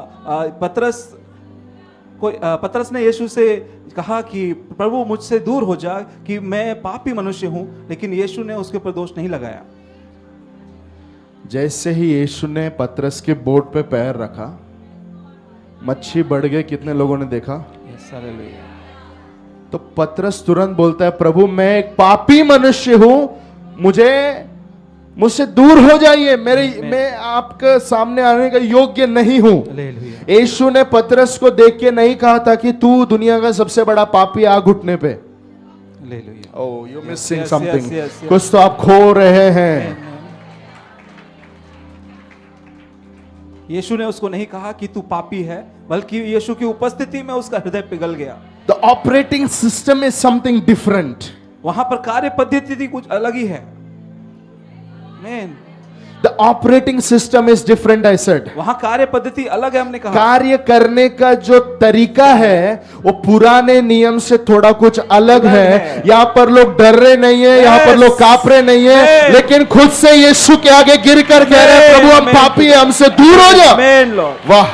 पतरस ने यीशु से कहा कि प्रभु मुझसे दूर हो जा कि मैं पापी मनुष्य हूं, लेकिन यीशु ने उसके ऊपर दोष नहीं लगाया। जैसे ही यीशु ने पतरस के बोट पे पैर रखा, मच्छी बढ़ गई। कितने लोगों ने देखा? तो पतरस तुरंत बोलता है, प्रभु मैं एक पापी मनुष्य हूं, मुझसे दूर हो जाइए, मैं आपके सामने आने का योग्य नहीं हूं। यीशु ने पतरस को देख के नहीं कहा था कि तू दुनिया का सबसे बड़ा पापी, आ घुटने पे। ओह, यू मिसिंग समथिंग। कुछ तो आप खो रहे हैं। यीशु ने उसको नहीं कहा कि तू पापी है, बल्कि यीशु की उपस्थिति में उसका हृदय पिघल गया। The operating system is something different. वहां पर कार्य पद्धति कुछ अलग ही है। Amen. The operating system is different, I said. वहां कार्य पद्धति अलग है, हमने कहा। कार्य करने का जो तरीका है वो पुराने नियम से थोड़ा कुछ अलग है। यहाँ पर लोग डर रहे नहीं है, यहाँ पर लोग कांप रहे नहीं है, लेकिन खुद से यीशु के आगे गिर कर कह रहे हैं, प्रभु हम पापी हैं, हमसे दूर हो जा। वाह,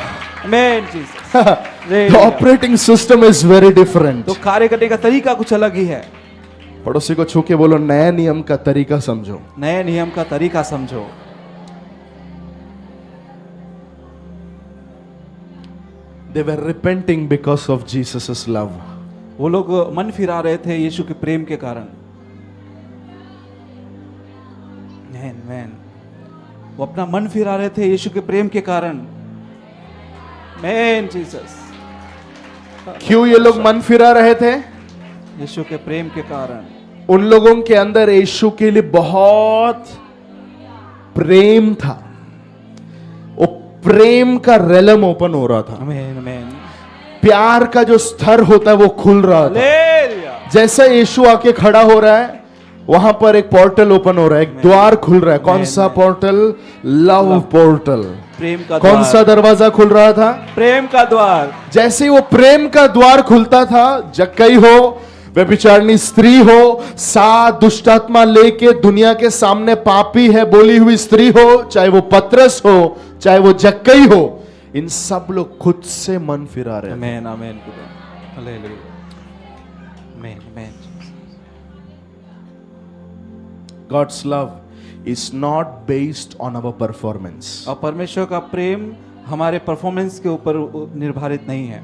The operating system is very different. तो कार्य करने का तरीका कुछ अलग ही है। पड़ोसी को छू के बोलो, नए नियम का तरीका समझो। नए नियम का तरीका समझो। They were repenting because of Jesus' love. वो लोग मन फिरा रहे थे यीशु के प्रेम के कारण। मैन वो अपना मन फिरा रहे थे यीशु के प्रेम के कारण। Man Jesus. क्यों ये लोग मन फिरा रहे थे? यीशु के प्रेम के कारण। उन लोगों के अंदर यीशु के लिए बहुत प्रेम था। वो प्रेम का रेलम ओपन हो रहा था। आमीन। प्यार का जो स्तर होता है वो खुल रहा था। जैसे यीशु आके खड़ा हो रहा है, वहां पर एक पोर्टल ओपन हो रहा है, एक द्वार खुल रहा है। कौन सा पोर्टल? Love portal. प्रेम का कौन सा दरवाजा खुल रहा था? प्रेम का द्वार। जैसे ही वो प्रेम का द्वार खुलता था, जक्कई हो, व्यभिचारिणी स्त्री हो, 7 दुष्टात्मा लेके दुनिया के सामने पापी है बोली हुई स्त्री हो, चाहे वो पतरस हो, चाहे वो जक्कई हो, इन सब लोग खुद से मन फिरा रहे हैं। आमीन आमीन हालेलुया आमीन आमीन। God's love is not based on our performance. और परमेश्वर का प्रेम हमारे परफॉर्मेंस के ऊपर निर्धारित नहीं है।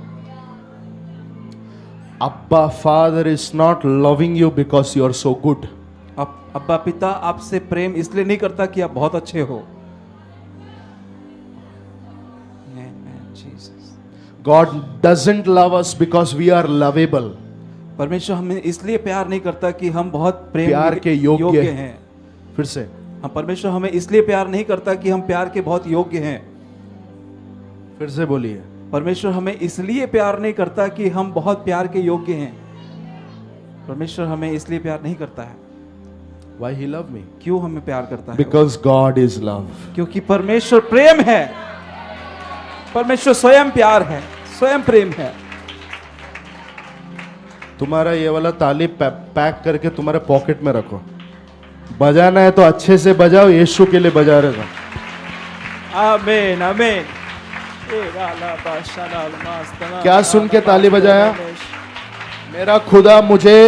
Abba Father is not loving you because you are so good. अब्बा पिता आपसे प्रेम इसलिए नहीं करता कि आप बहुत अच्छे हो। God doesn't love us because we are lovable. परमेश्वर हमें इसलिए प्यार नहीं करता कि हम बहुत प्यार के योग्य हैं। फिर से, हम परमेश्वर हमें इसलिए प्यार नहीं करता कि हम प्यार के बहुत योग्य हैं। फिर से बोलिए। परमेश्वर हमें इसलिए प्यार नहीं करता कि हम बहुत प्यार के योग्य हैं। परमेश्वर हमें इसलिए प्यार नहीं करता है। Why he love me? क्यों हमें प्यार करता है? Because God is love. क्योंकि परमेश्वर प्रेम है। परमेश्वर स्वयं प्यार है, स्वयं प्रेम है। तुम्हारा ये वाला ताली पैक करके तुम्हारे पॉकेट में रखो। बजाना है तो अच्छे से बजाओ, यीशु के लिए बजा रहे हो। आमीन आमीन। क्या सुन के ताली बजाया? मेरा खुदा मुझे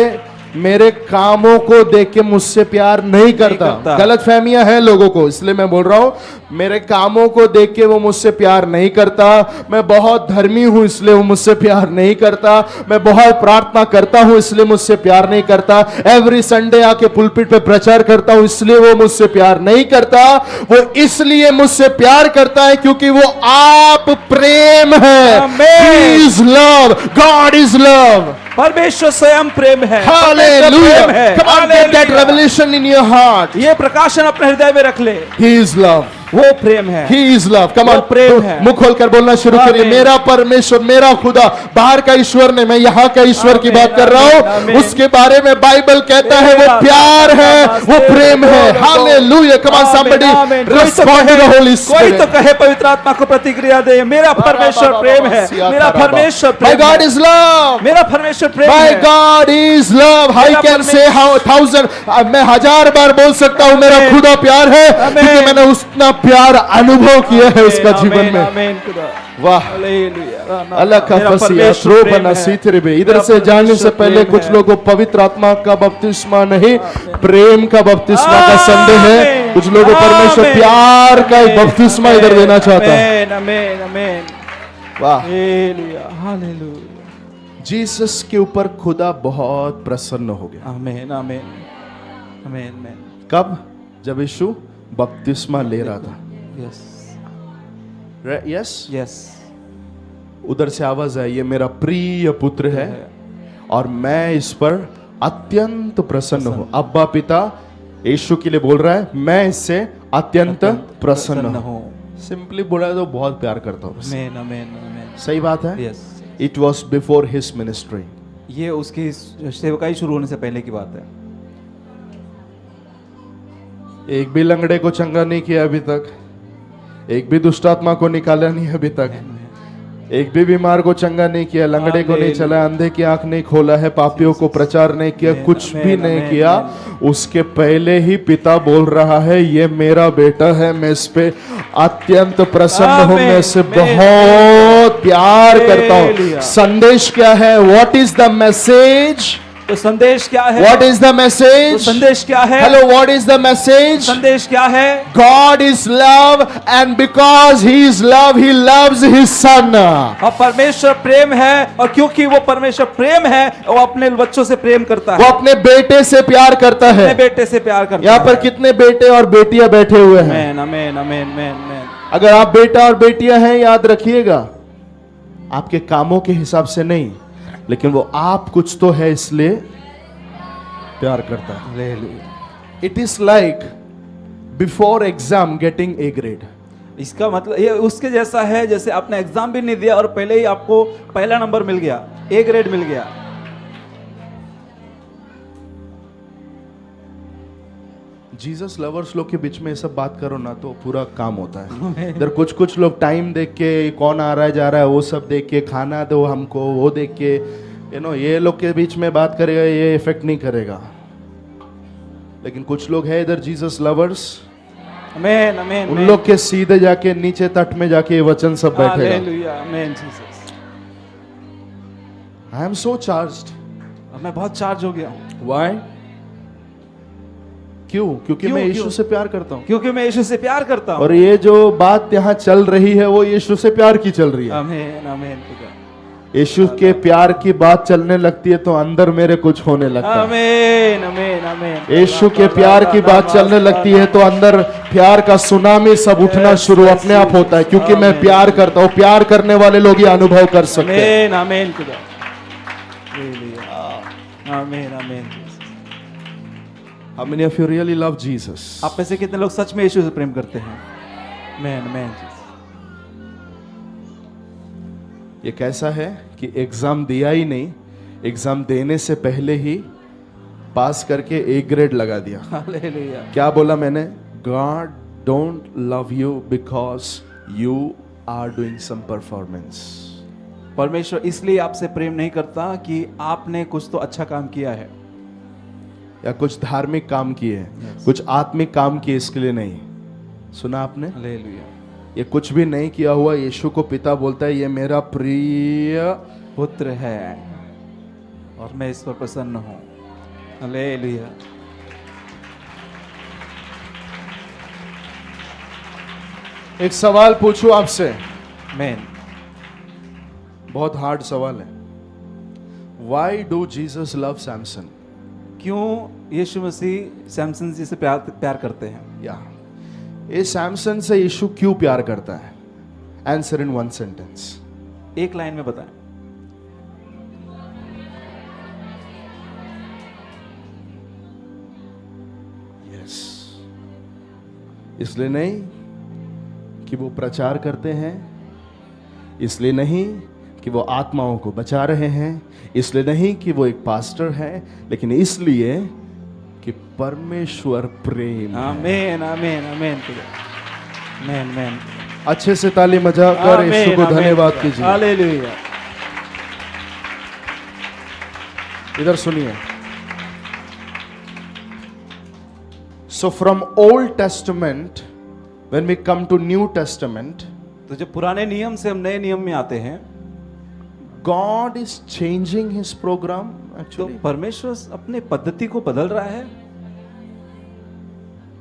मेरे कामों को देख के मुझसे प्यार नहीं करता। गलत फहमियां हैं लोगों को, इसलिए मैं बोल रहा हूं मेरे कामों को देख के वो मुझसे प्यार नहीं करता। मैं बहुत धर्मी हूं इसलिए वो मुझसे प्यार नहीं करता। मैं बहुत प्रार्थना करता हूं इसलिए मुझसे प्यार नहीं करता। एवरी संडे आके पुलपिट पे प्रचार करता हूं इसलिए वो मुझसे प्यार नहीं करता। वो इसलिए मुझसे प्यार करता है क्योंकि वो आप प्रेम है। He is love. God is love. परमेश्वर स्वयं प्रेम है। Hallelujah. Come on, get that revelation in your heart. ये प्रकाशन अपने हृदय में रख ले। He is love. वो प्रेम है। He is love. Come on, प्रेम है। मुंह खोलकर बोलना शुरू करिए। मेरा परमेश्वर, मेरा खुदा, बाहर का ईश्वर नहीं, मैं यहाँ का ईश्वर की बात कर रहा हूँ। उसके बारे में बाइबल कहता है वो प्यार है, वो प्रेम है। Hallelujah. Come on, somebody respond to the Holy Spirit. कोई तो कहे पवित्र आत्मा को प्रतिक्रिया दे। मेरा परमेश्वर प्रेम है। मेरा परमेश्वर प्रेम है। My God is love. मेरा परमेश्वर प्रेम है। My God is love. I can say how 1000, मैं 1000 बार बोल सकता हूँ मेरा खुदा प्यार है, क्योंकि मैंने उतना प्यार अनुभव किया है उसका जीवन में। वाह, अल्लाह का फसिया थ्रोबना सीथरे। इधर से जाने से पहले कुछ लोगों पवित्र आत्मा का बपतिस्मा नहीं, प्रेम का बपतिस्मा का संदेह है। कुछ लोगों परमेश्वर प्यार का एक बपतिस्मा इधर देना चाहता है। वाह, जीसस के ऊपर खुदा बहुत प्रसन्न हो गया। आमीन आमीन आमीन। कब? जब यीशु बपतिस्मा ले रहा था। Yes yes yes. उधर से आवाज आई, ये मेरा प्रिय पुत्र है और मैं इस पर अत्यंत प्रसन्न हूं। अब्बा पिता यीशु के लिए बोल रहा है, मैं इससे अत्यंत प्रसन्न हूं। सिंपली बोला तो बहुत प्यार करता हूं। आमीन आमीन आमीन। सही बात है। Yes. It was before his ministry. ये उसकी सेवकाई शुरू होने से पहले की बात है। एक भी लंगड़े को चंगा नहीं किया अभी तक, एक भी दुष्टात्मा को निकाला नहीं अभी तक, एक भी बीमार को चंगा नहीं किया, लंगड़े को नहीं चला, अंधे की आंख नहीं खोला है, पापियों को प्रचार नहीं किया, कुछ भी नहीं किया। उसके पहले ही पिता बोल रहा है ये मेरा बेटा है, मैं इस पे अत्यंत प्रसन्न हूं, मैं इससे बहुत प्यार करता हूं। संदेश क्या है? What is the message? तो संदेश क्या है? What is the message? तो संदेश क्या है? Hello, what is the message? संदेश क्या है? God is love and because He is love, He loves His Son. और परमेश्वर प्रेम है और क्योंकि वो परमेश्वर प्रेम है वो अपने बच्चों से प्रेम करता है। वो अपने बेटे से प्यार करता है। अपने बेटे से प्यार करता है। यहाँ पर कितने बेटे और बेटियां बैठे हुए हैं? आमीन आमीन आमीन आमीन। अगर आप बेटा और बेटियां हैं, याद रखिएगा, आपके कामों के हिसाब से नहीं, लेकिन वो आप कुछ तो है इसलिए प्यार करता है। It is like before exam getting A grade. इसका मतलब ये उसके जैसा है जैसे आपने एग्जाम भी नहीं दिया और पहले ही आपको पहला नंबर मिल गया, ए ग्रेड मिल गया। जीसस लवर्स लोग के बीच में ये सब बात करो ना तो पूरा काम होता है। इधर कुछ लोग टाइम देख के कौन आ रहा है जा रहा है वो सब देख के, खाना दो हमको वो देख के, ये लोग के बीच में बात करेगा, ये इफेक्ट नहीं करेगा। लेकिन कुछ लोग है इधर जीसस लवर्स, आमीन आमीन, उन लोग के सीधे जाके नीचे तट में जाके ये वचन सब बैठेगा। हालेलुया, आमीन Jesus. I am so charged, मैं बहुत चार्ज हो गया हूं। व्हाई? क्यों? क्योंकि मैं यीशु से प्यार करता हूं। क्योंकि मैं यीशु से प्यार करता हूं। और ये जो बात यहाँ चल रही है वो यीशु से प्यार की चल रही है। आमीन आमीन। यीशु के प्यार की बात चलने लगती है तो अंदर मेरे कुछ होने लगता है। आमीन आमीन आमीन। यीशु के प्यार की बात चलने लगती है तो अंदर प्यार का सुनामी सब उठना शुरू अपने आप होता है, क्योंकि मैं प्यार करता हूं। प्यार करने वाले लोग ये अनुभव कर सकते हैं। आमीन आमीन खुदा। आमीन आमीन। How many of you really love Jesus? आप में से कितने लोग सच में यीशु से प्रेम करते हैं? आमीन आमीन। ये कैसा है कि एग्जाम दिया ही नहीं, एग्जाम देने से पहले ही पास करके A ग्रेड लगा दिया। हालेलुया। क्या बोला मैंने? God don't love you because you are doing some performance. परमेश्वर इसलिए आपसे प्रेम नहीं करता कि आपने कुछ तो अच्छा काम किया है या कुछ धार्मिक काम किए, कुछ आत्मिक काम किए, इसके लिए नहीं। सुना आपने? हालेलुया। ये कुछ भी नहीं किया हुआ यीशु को पिता बोलता है, ये मेरा प्रिय पुत्र है और मैं इस पर प्रसन्न हूं। हालेलुया। एक सवाल पूछूं आपसे, आमीन। बहुत हार्ड सवाल है। Why do Jesus love Samson? क्यों यीशु मसीह सैमसन जी से प्यार करते हैं? या ये सैमसन से यीशु क्यों प्यार करता है? Answer in one sentence. एक लाइन में बताएं। यस, इसलिए नहीं कि वो प्रचार करते हैं, इसलिए नहीं कि वो आत्माओं को बचा रहे हैं, इसलिए नहीं कि वो एक पास्टर है, लेकिन इसलिए कि परमेश्वर प्रेम है। आमीन आमीन आमीन आमीन आमीन। अच्छे से ताली बजा कर यीशु को धन्यवाद कीजिए। हालेलुया। इधर सुनिए। So from Old Testament, when we come to New Testament, तो जब पुराने नियम से हम नए नियम में आते हैं, God is changing His program तो actually. परमेश्वर अपने पद्धति को बदल रहा है।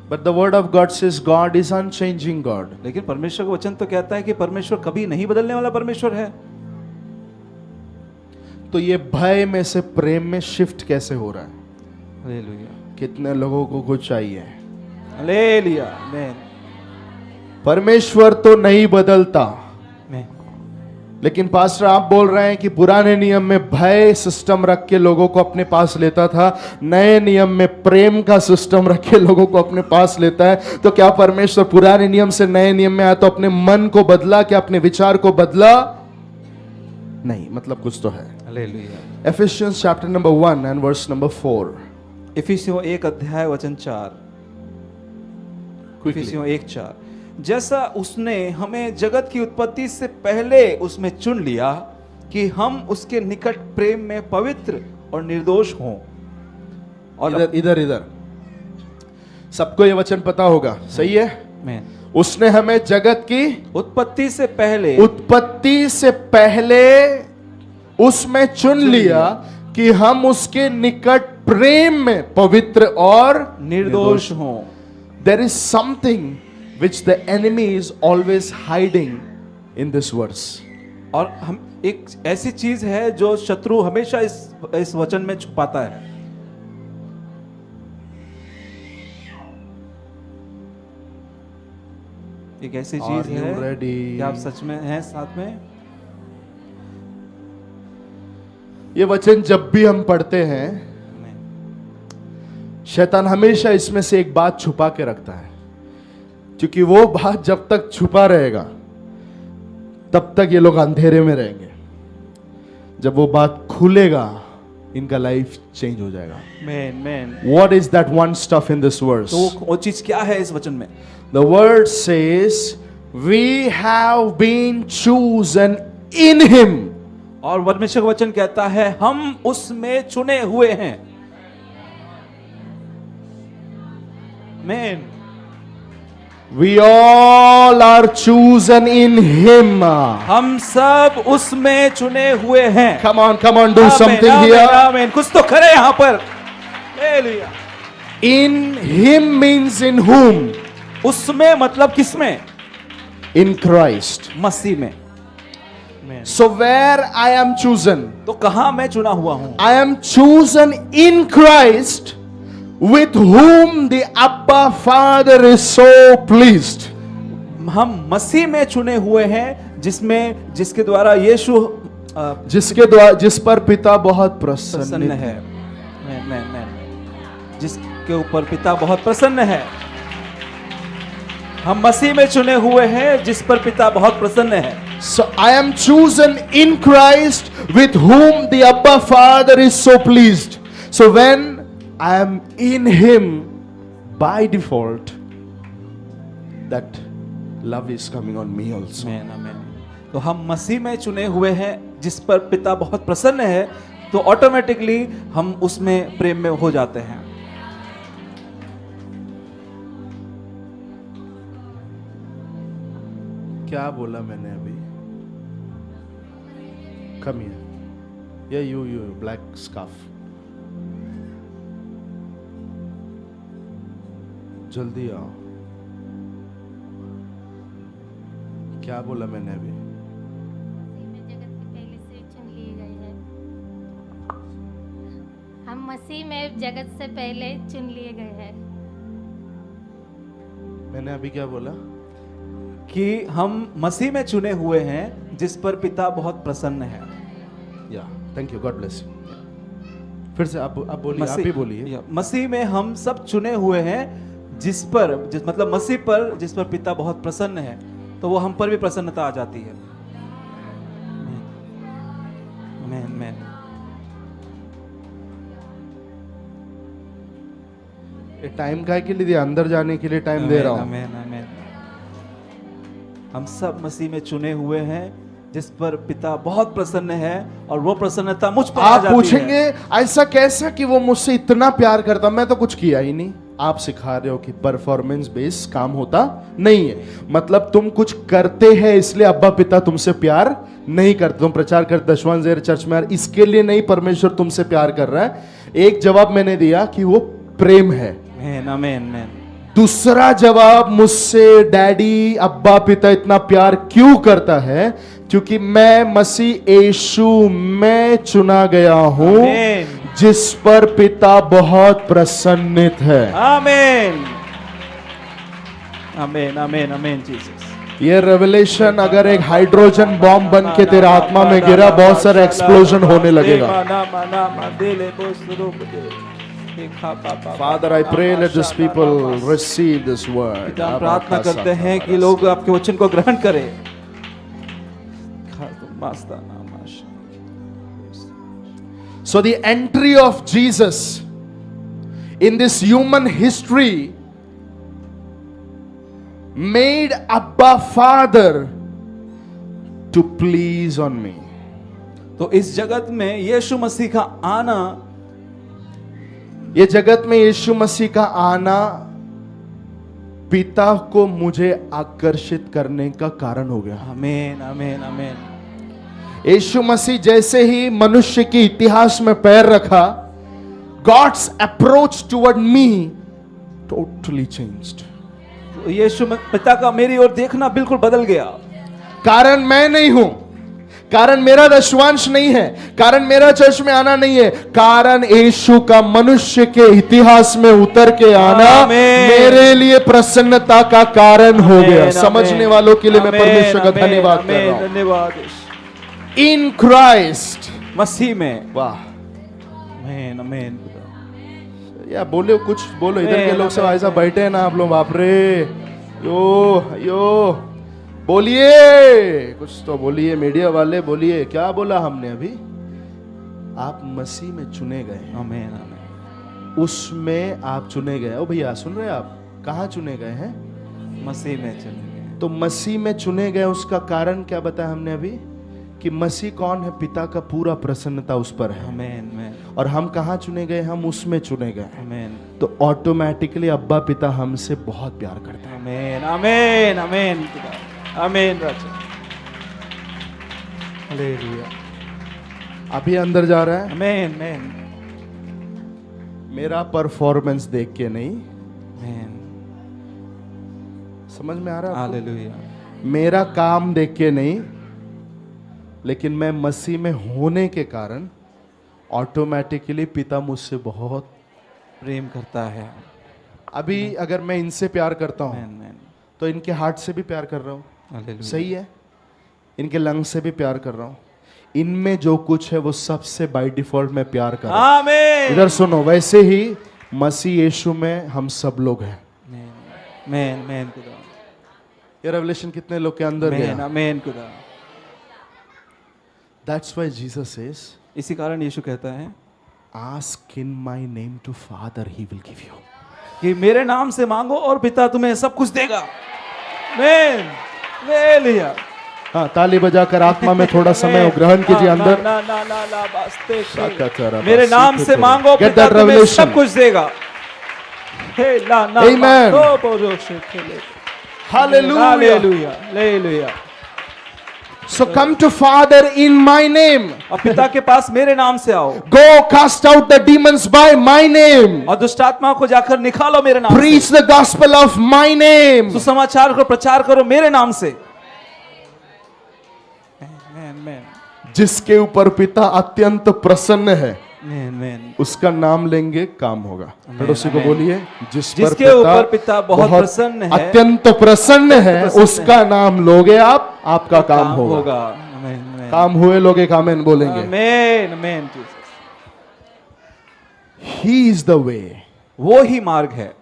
But the word of God says God is unchanging God. लेकिन परमेश्वर का वचन तो कहता है कि परमेश्वर कभी नहीं बदलने वाला परमेश्वर है। तो ये भय में से प्रेम में शिफ्ट कैसे हो रहा है? हालेलुया। कितने लोगों को कुछ चाहिए? हालेलुया। आमीन परमेश्वर तो नहीं बदलता, आमीन। लेकिन पास्टर आप बोल रहे हैं कि पुराने नियम में भय सिस्टम रख के लोगों को अपने पास लेता था, नए नियम में प्रेम का सिस्टम रख के लोगों को अपने पास लेता है। तो क्या परमेश्वर पुराने नियम से नए नियम में आया तो अपने मन को बदला, क्या अपने विचार को बदला? नहीं, मतलब कुछ तो है। Hallelujah. Ephesians chapter number 1 and verse number 4. इफिसियों 1 अध्याय वचन 4। इफिसियों 1:4। जैसा उसने हमें जगत की उत्पत्ति से पहले उसमें चुन लिया कि हम उसके निकट प्रेम में पवित्र और निर्दोष हों। और इधर सबको ये वचन पता होगा, सही है? मैं उसने हमें जगत की उत्पत्ति से पहले उसमें चुन लिया कि हम उसके निकट प्रेम में पवित्र और निर्दोष हों। There is something which the enemy is always hiding in this verse. और हम एक ऐसी चीज है जो शत्रु हमेशा इस वचन में छुपाता है। एक ऐसी चीज Are you है ready? कि आप सच में हैं साथ में। ये वचन जब भी हम पढ़ते हैं, शैतान हमेशा इसमें से एक बात छुपा के रखता है, क्योंकि वो बात जब तक छुपा रहेगा तब तक ये लोग अंधेरे में रहेंगे। जब वो बात खुलेगा इनका लाइफ चेंज हो जाएगा। Man What is that one stuff in this verse? तो वो चीज क्या है इस वचन में? The word says we have been chosen in him. और परमेश्वर का वचन कहता है हम उसमें चुने हुए हैं। Man We all are chosen in him. हम सब उसमें चुने हुए हैं। Come on, do amen, something amen, here. आमेन। कुछ तो करे यहां पर। Hallelujah. In him means in whom? उसमें मतलब किसमें? In Christ. मसीह में। So where I am chosen? तो कहां मैं चुना हुआ हूं? I am chosen in Christ with whom the Abba Father is so pleased. हम मसीह में चुने हुए हैं, जिसके द्वारा यीशु जिस पर पिता बहुत प्रसन्न प्रसन्न है। मैं जिसके ऊपर पिता बहुत प्रसन्न है। हम मसीह में चुने हुए हैं जिस पर पिता बहुत प्रसन्न है। So I am chosen in Christ with whom the Abba Father is so pleased. So when I am in Him, by default, that love is coming on me also. आमेन, आमेन। तो हम मसीह में चुने हुए हैं जिस पर पिता बहुत प्रसन्न है, तो ऑटोमेटिकली हम उसमें प्रेम में हो जाते हैं। क्या बोला मैंने अभी? Come here. Yeah, you black scarf. जल्दी आओ। क्या बोला मैंने अभी? मसीह में जगत से पहले चुन लिए गए हैं। मैंने अभी क्या बोला? कि हम मसीह में चुने हुए हैं जिस पर पिता बहुत प्रसन्न है। या thank you, God bless you. फिर से आप बोलिए, आप ही बोलिए। मसीह में हम सब चुने हुए हैं मतलब मसीह पर जिस पर पिता बहुत प्रसन्न है, तो वो हम पर भी प्रसन्नता आ जाती है। आमेन, आमेन। ये टाइम का के लिए दिया, अंदर जाने के लिए टाइम दे रहा हूं। आमेन, आमेन। हम सब मसीह में चुने हुए हैं जिस पर पिता बहुत प्रसन्न है, और वो प्रसन्नता मुझ पर आ जाती है। आप पूछेंगे ऐसा कैसा कि वो मुझसे इतना प्यार करता? मैं तो कुछ किया ही नहीं। आप सिखा रहे हो कि परफॉर्मेंस बेस्ड काम होता नहीं है। मतलब तुम कुछ करते हैं इसलिए अब्बा पिता तुमसे प्यार नहीं करते। तुम प्रचार करते दशवां ज़ेर चर्च में, यार इसके लिए नहीं परमेश्वर तुमसे प्यार कर रहा है। एक जवाब मैंने दिया कि वो प्रेम है। आमेन, आमेन, आमेन। दूसरा जवाब, मुझसे डैडी अब्बा पिता इतना प्यार क्यों करता है? क्योंकि मैं मसीह यीशु में चुना गया हूं, जिस पर पिता बहुत प्रसन्नित है। आमेन, आमेन, आमेन, आमेन जीसस। ये रेवलेशन अगर एक हाइड्रोजन बॉम्ब बन के तेरे आत्मा में गिरा, बहुत सारा एक्सप्लोजन होने लगेगा। Father, I pray let this people receive this word. हम प्रार्थना करते हैं कि लोग आपके वचन को ग्रहण करें। So the entry of Jesus in this human history made Abba Father to please on me. तो इस जगत में यीशु मसीह का आना, ये जगत में यीशु मसीह का आना पिता को मुझे आकर्षित करने का कारण हो गया। आमेन, आमेन, आमेन। यीशु मसीह जैसे ही मनुष्य के इतिहास में पैर रखा, गॉड्स अप्रोच टुवर्ड मी टोटली चेंज्ड। यीशु पिता का मेरी ओर देखना बिल्कुल बदल गया। कारण मैं नहीं हूं, कारण मेरा दशवांश नहीं है, कारण मेरा चर्च में आना नहीं है, कारण यीशु का मनुष्य के इतिहास में उतर के आना मेरे लिए प्रसन्नता का कारण हो गया। समझने वालों के लिए मैं परमेश्वर का धन्यवाद कर रहा हूं। धन्यवाद। इन क्राइस्ट, मसीह में। वाह, आमेन, आमेन। या बोलो, कुछ बोलो। इधर के लोग सब ऐसा बैठे हैं ना, आप लोग, बाप रे, यो बोलिए, कुछ तो बोलिए। मीडिया वाले बोलिए, क्या बोला हमने अभी? आप मसीह में चुने गए। आमेन, आमेन। उसमें आप चुने गए। ओ भैया सुन रहे हैं आप? कहाँ चुने गए हैं? मसीह में चुने गए। तो मसीह में चुने गए, उसका कारण क्या बताया हमने अभी? कि मसीह कौन है? पिता का पूरा प्रसन्नता उस पर है। आमेन, आमेन। और हम कहाँ चुने गए? हम उसमें चुने गए। आमेन। तो ऑटोमेटिकली अब्बा पिता हमसे बहुत प्यार करते हैं। आमेन, आमेन, आमेन, आमेन। राजा, हालेलुया। अभी अंदर जा रहा है। आमेन, आमेन, मेरा परफॉर्मेंस देख के नहीं, आमेन। समझ में आ रहा है? हालेलुया। मेरा काम देख के नहीं, लेकिन मैं मसीह में होने के कारण ऑटोमेटिकली पिता मुझसे बहुत प्रेम करता है। अभी अगर मैं इनसे प्यार करता हूँ आमेन, आमेन। तो इनके हार्ट से भी प्यार कर रहा हूँ, हालेलुया। सही है। इनके लंग्स से भी प्यार कर रहा हूँ। इनमें जो कुछ है वो सबसे बाय डिफॉल्ट मैं प्यार कर रहा हूँ। आमेन। इधर सुनो, वैसे ही मसीह यीशु में हम सब लोग हैं। आमेन, आमेन खुदा। ये रेवलेशन कितने लोग के अंदर आमेन, गया? आमेन खुदा। दैट्स व्हाई जीसस सेज, इसी कारण यीशु कहता है ask in my name to father, he will give you. कि मेरे नाम से मांगो और पिता तुम्हें सब कुछ देगा। आमेन, हालेलुया। हाँ, ताली बजाकर आत्मा में थोड़ा समय ग्रहण कीजिए अंदर। ना ना ना ना बास्ते शाकाचारा मेरे नाम से मांगो, Get पिता that तुम्हें revelation. सब कुछ देगा। हे ला ना Amen. तो बोलो से खेले। Hallelujah. Hallelujah, hallelujah. So come to Father in my name. और पिता के पास मेरे नाम से आओ Go cast out the demons by my name. और दुष्ट आत्माओं को जाकर निकालो मेरे नाम Preach से। the gospel of my name. सुसमाचार को प्रचार करो मेरे नाम से। आमेन, आमेन, जिसके ऊपर पिता अत्यंत प्रसन्न है, आमेन, आमेन। उसका नाम लेंगे, काम होगा। पड़ोसी को आमेन। बोलिए, जिसके ऊपर पिता बहुत प्रसन्न है, अत्यंत प्रसन्न है, प्रसन्न उसका नाम लोगे आप, आपका काम होगा। आमेन, आमेन। काम हुए लोग एक आमेन बोलेंगे। आमेन, आमेन Jesus. He is the way. वो ही मार्ग है।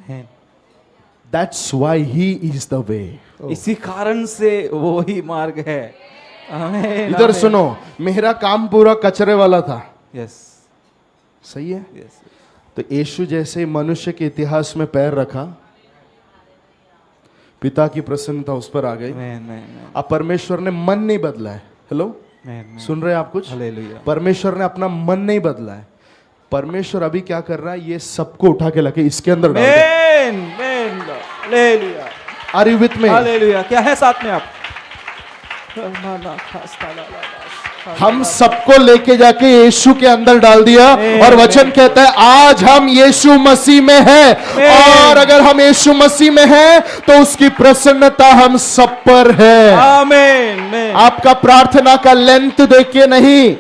आमेन। That's why he is the way. इसी कारण से वो ही मार्ग है। आमेन। इधर सुनो, मेरा काम पूरा कचरे वाला था, यस, सही है। यस। तो यीशु जैसे मनुष्य के इतिहास में पैर रखा, पिता की प्रसन्नता उस पर आ गई। आमेन, आमेन, अब परमेश्वर ने मन नहीं बदला है। हेलो, आमेन। सुन रहे हैं आप कुछ? हालेलुया। परमेश्वर ने अपना मन नहीं बदला है। परमेश्वर अभी क्या कर रहा है, ये सबको उठा के लाके इसके अंदर डाल दे। Amen, amen. Hallelujah, are you with me? Hallelujah. क्या है साथ में आप? हम सबको लेके जाके यीशु के अंदर डाल दिया और वचन कहता है आज हम यीशु मसीह में हैं, और अगर हम यीशु मसीह में हैं तो उसकी प्रसन्नता हम सब पर है। आमेन, आमेन, आपका प्रार्थना का लेंथ देख के नहीं,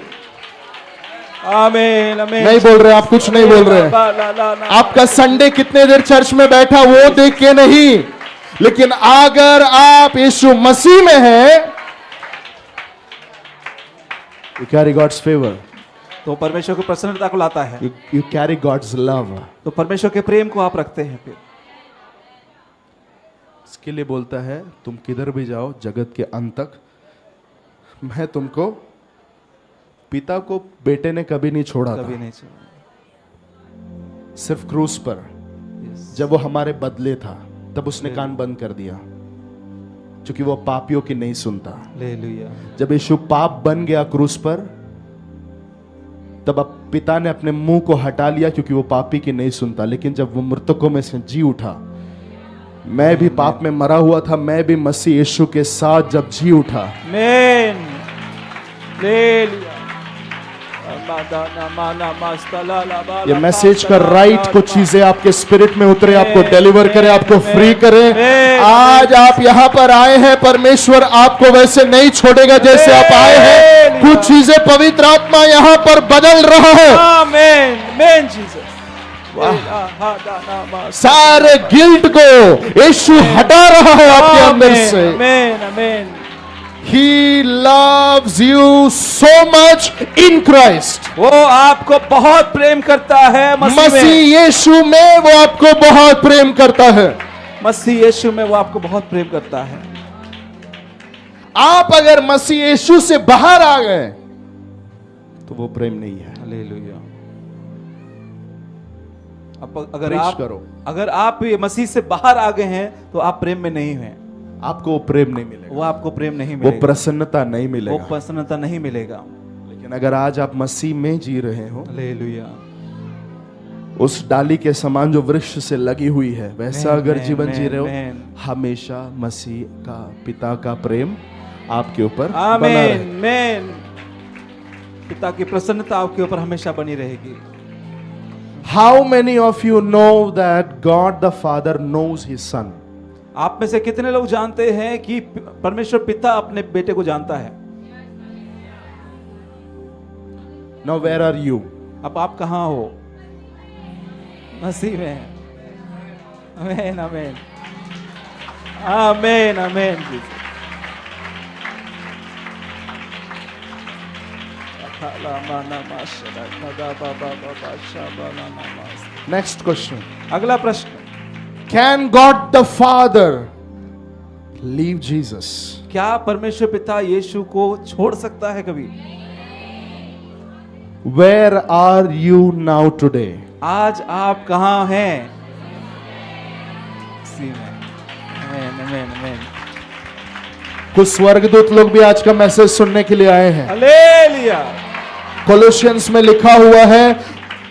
आमेन, आमेन। नहीं बोल रहे आप, कुछ नहीं बोल रहे। आपका संडे कितने देर चर्च में बैठा वो देख के नहीं, लेकिन अगर आप यीशु मसीह में हैं, you carry God's favor, तो परमेश्वर की प्रसन्नता को लाता है। you carry God's love. तो परमेश्वर के प्रेम को आप रखते हैं। फिर इसके लिए बोलता है तुम किधर भी जाओ जगत के अंत तक, मैं तुमको, पिता को बेटे ने कभी नहीं छोड़ा कभी था, नहीं छोड़ा। सिर्फ क्रूस पर यस। जब वो हमारे बदले था तब उसने कान बंद कर दिया, क्योंकि वो पापियों की नहीं सुनता। हालेलुया। जब यीशु पाप बन गया क्रूस पर, तब अब पिता ने अपने मुंह को हटा लिया, क्योंकि वो पापी की नहीं सुनता। लेकिन जब वो मृतकों में से जी उठा, मैं भी पाप में मरा हुआ था, मैं भी मसीह यीशु के साथ जब जी उठा, आमेन, हालेलुया। ये मैसेज का राइट कुछ चीजें आपके स्पिरिट में उतरे, आपको डिलीवर करे, आपको फ्री करे। आज आप यहाँ पर आए हैं, परमेश्वर आपको वैसे नहीं छोड़ेगा जैसे आप आए हैं। कुछ चीजें पवित्र आत्मा यहाँ पर बदल रहा है। आमेन, आमेन जीसस। सारे गिल्ट को यीशु हटा रहा है आपके अंदर से। आमेन, आमेन। He loves you so much in Christ. वो आपको बहुत प्रेम करता है मसीह मसीह में। यीशु में वो आपको बहुत प्रेम करता है। मसीह यीशु में वो आपको बहुत प्रेम करता है। आप अगर मसीह यीशु से बाहर आ गए तो वो प्रेम नहीं है। हालेलुया। अगर Preach आप करो। अगर आप ये मसीह से बाहर आ गए हैं तो आप प्रेम में नहीं हैं। आपको वो प्रेम नहीं मिलेगा, वो आपको प्रेम नहीं वो मिलेगा, प्रसन्नता नहीं वो मिलेगा। प्रसन्नता नहीं मिलेगा। लेकिन अगर आज आप मसीह में जी रहे हो, हालेलुया। उस डाली के समान जो वृक्ष से लगी हुई है, वैसा Amen, अगर जीवन जी रहे हो, Amen. हमेशा मसीह का, पिता का प्रेम आपके ऊपर बना आमेन, रहे। आमेन। पिता की प्रसन्नता आपके ऊपर हमेशा बनी रहेगी। How many of you know that God the Father knows His Son? आप में से कितने लोग जानते हैं कि परमेश्वर पिता अपने बेटे को जानता है? Now where are you? अब आप कहाँ हो? मसीह में। आमीन आमीन आमीन आमीन। Next question. अगला प्रश्न, Can God the Father leave Jesus? क्या परमेश्वर पिता यीशु को छोड़ सकता है कभी? Where are you now today? आज आप कहाँ हैं? मसीह में। आमीन आमीन आमीन। कुछ स्वर्गदूत लोग भी आज का मैसेज सुनने के लिए आए हैं। हालेलुया। कोलोसियंस में लिखा हुआ है,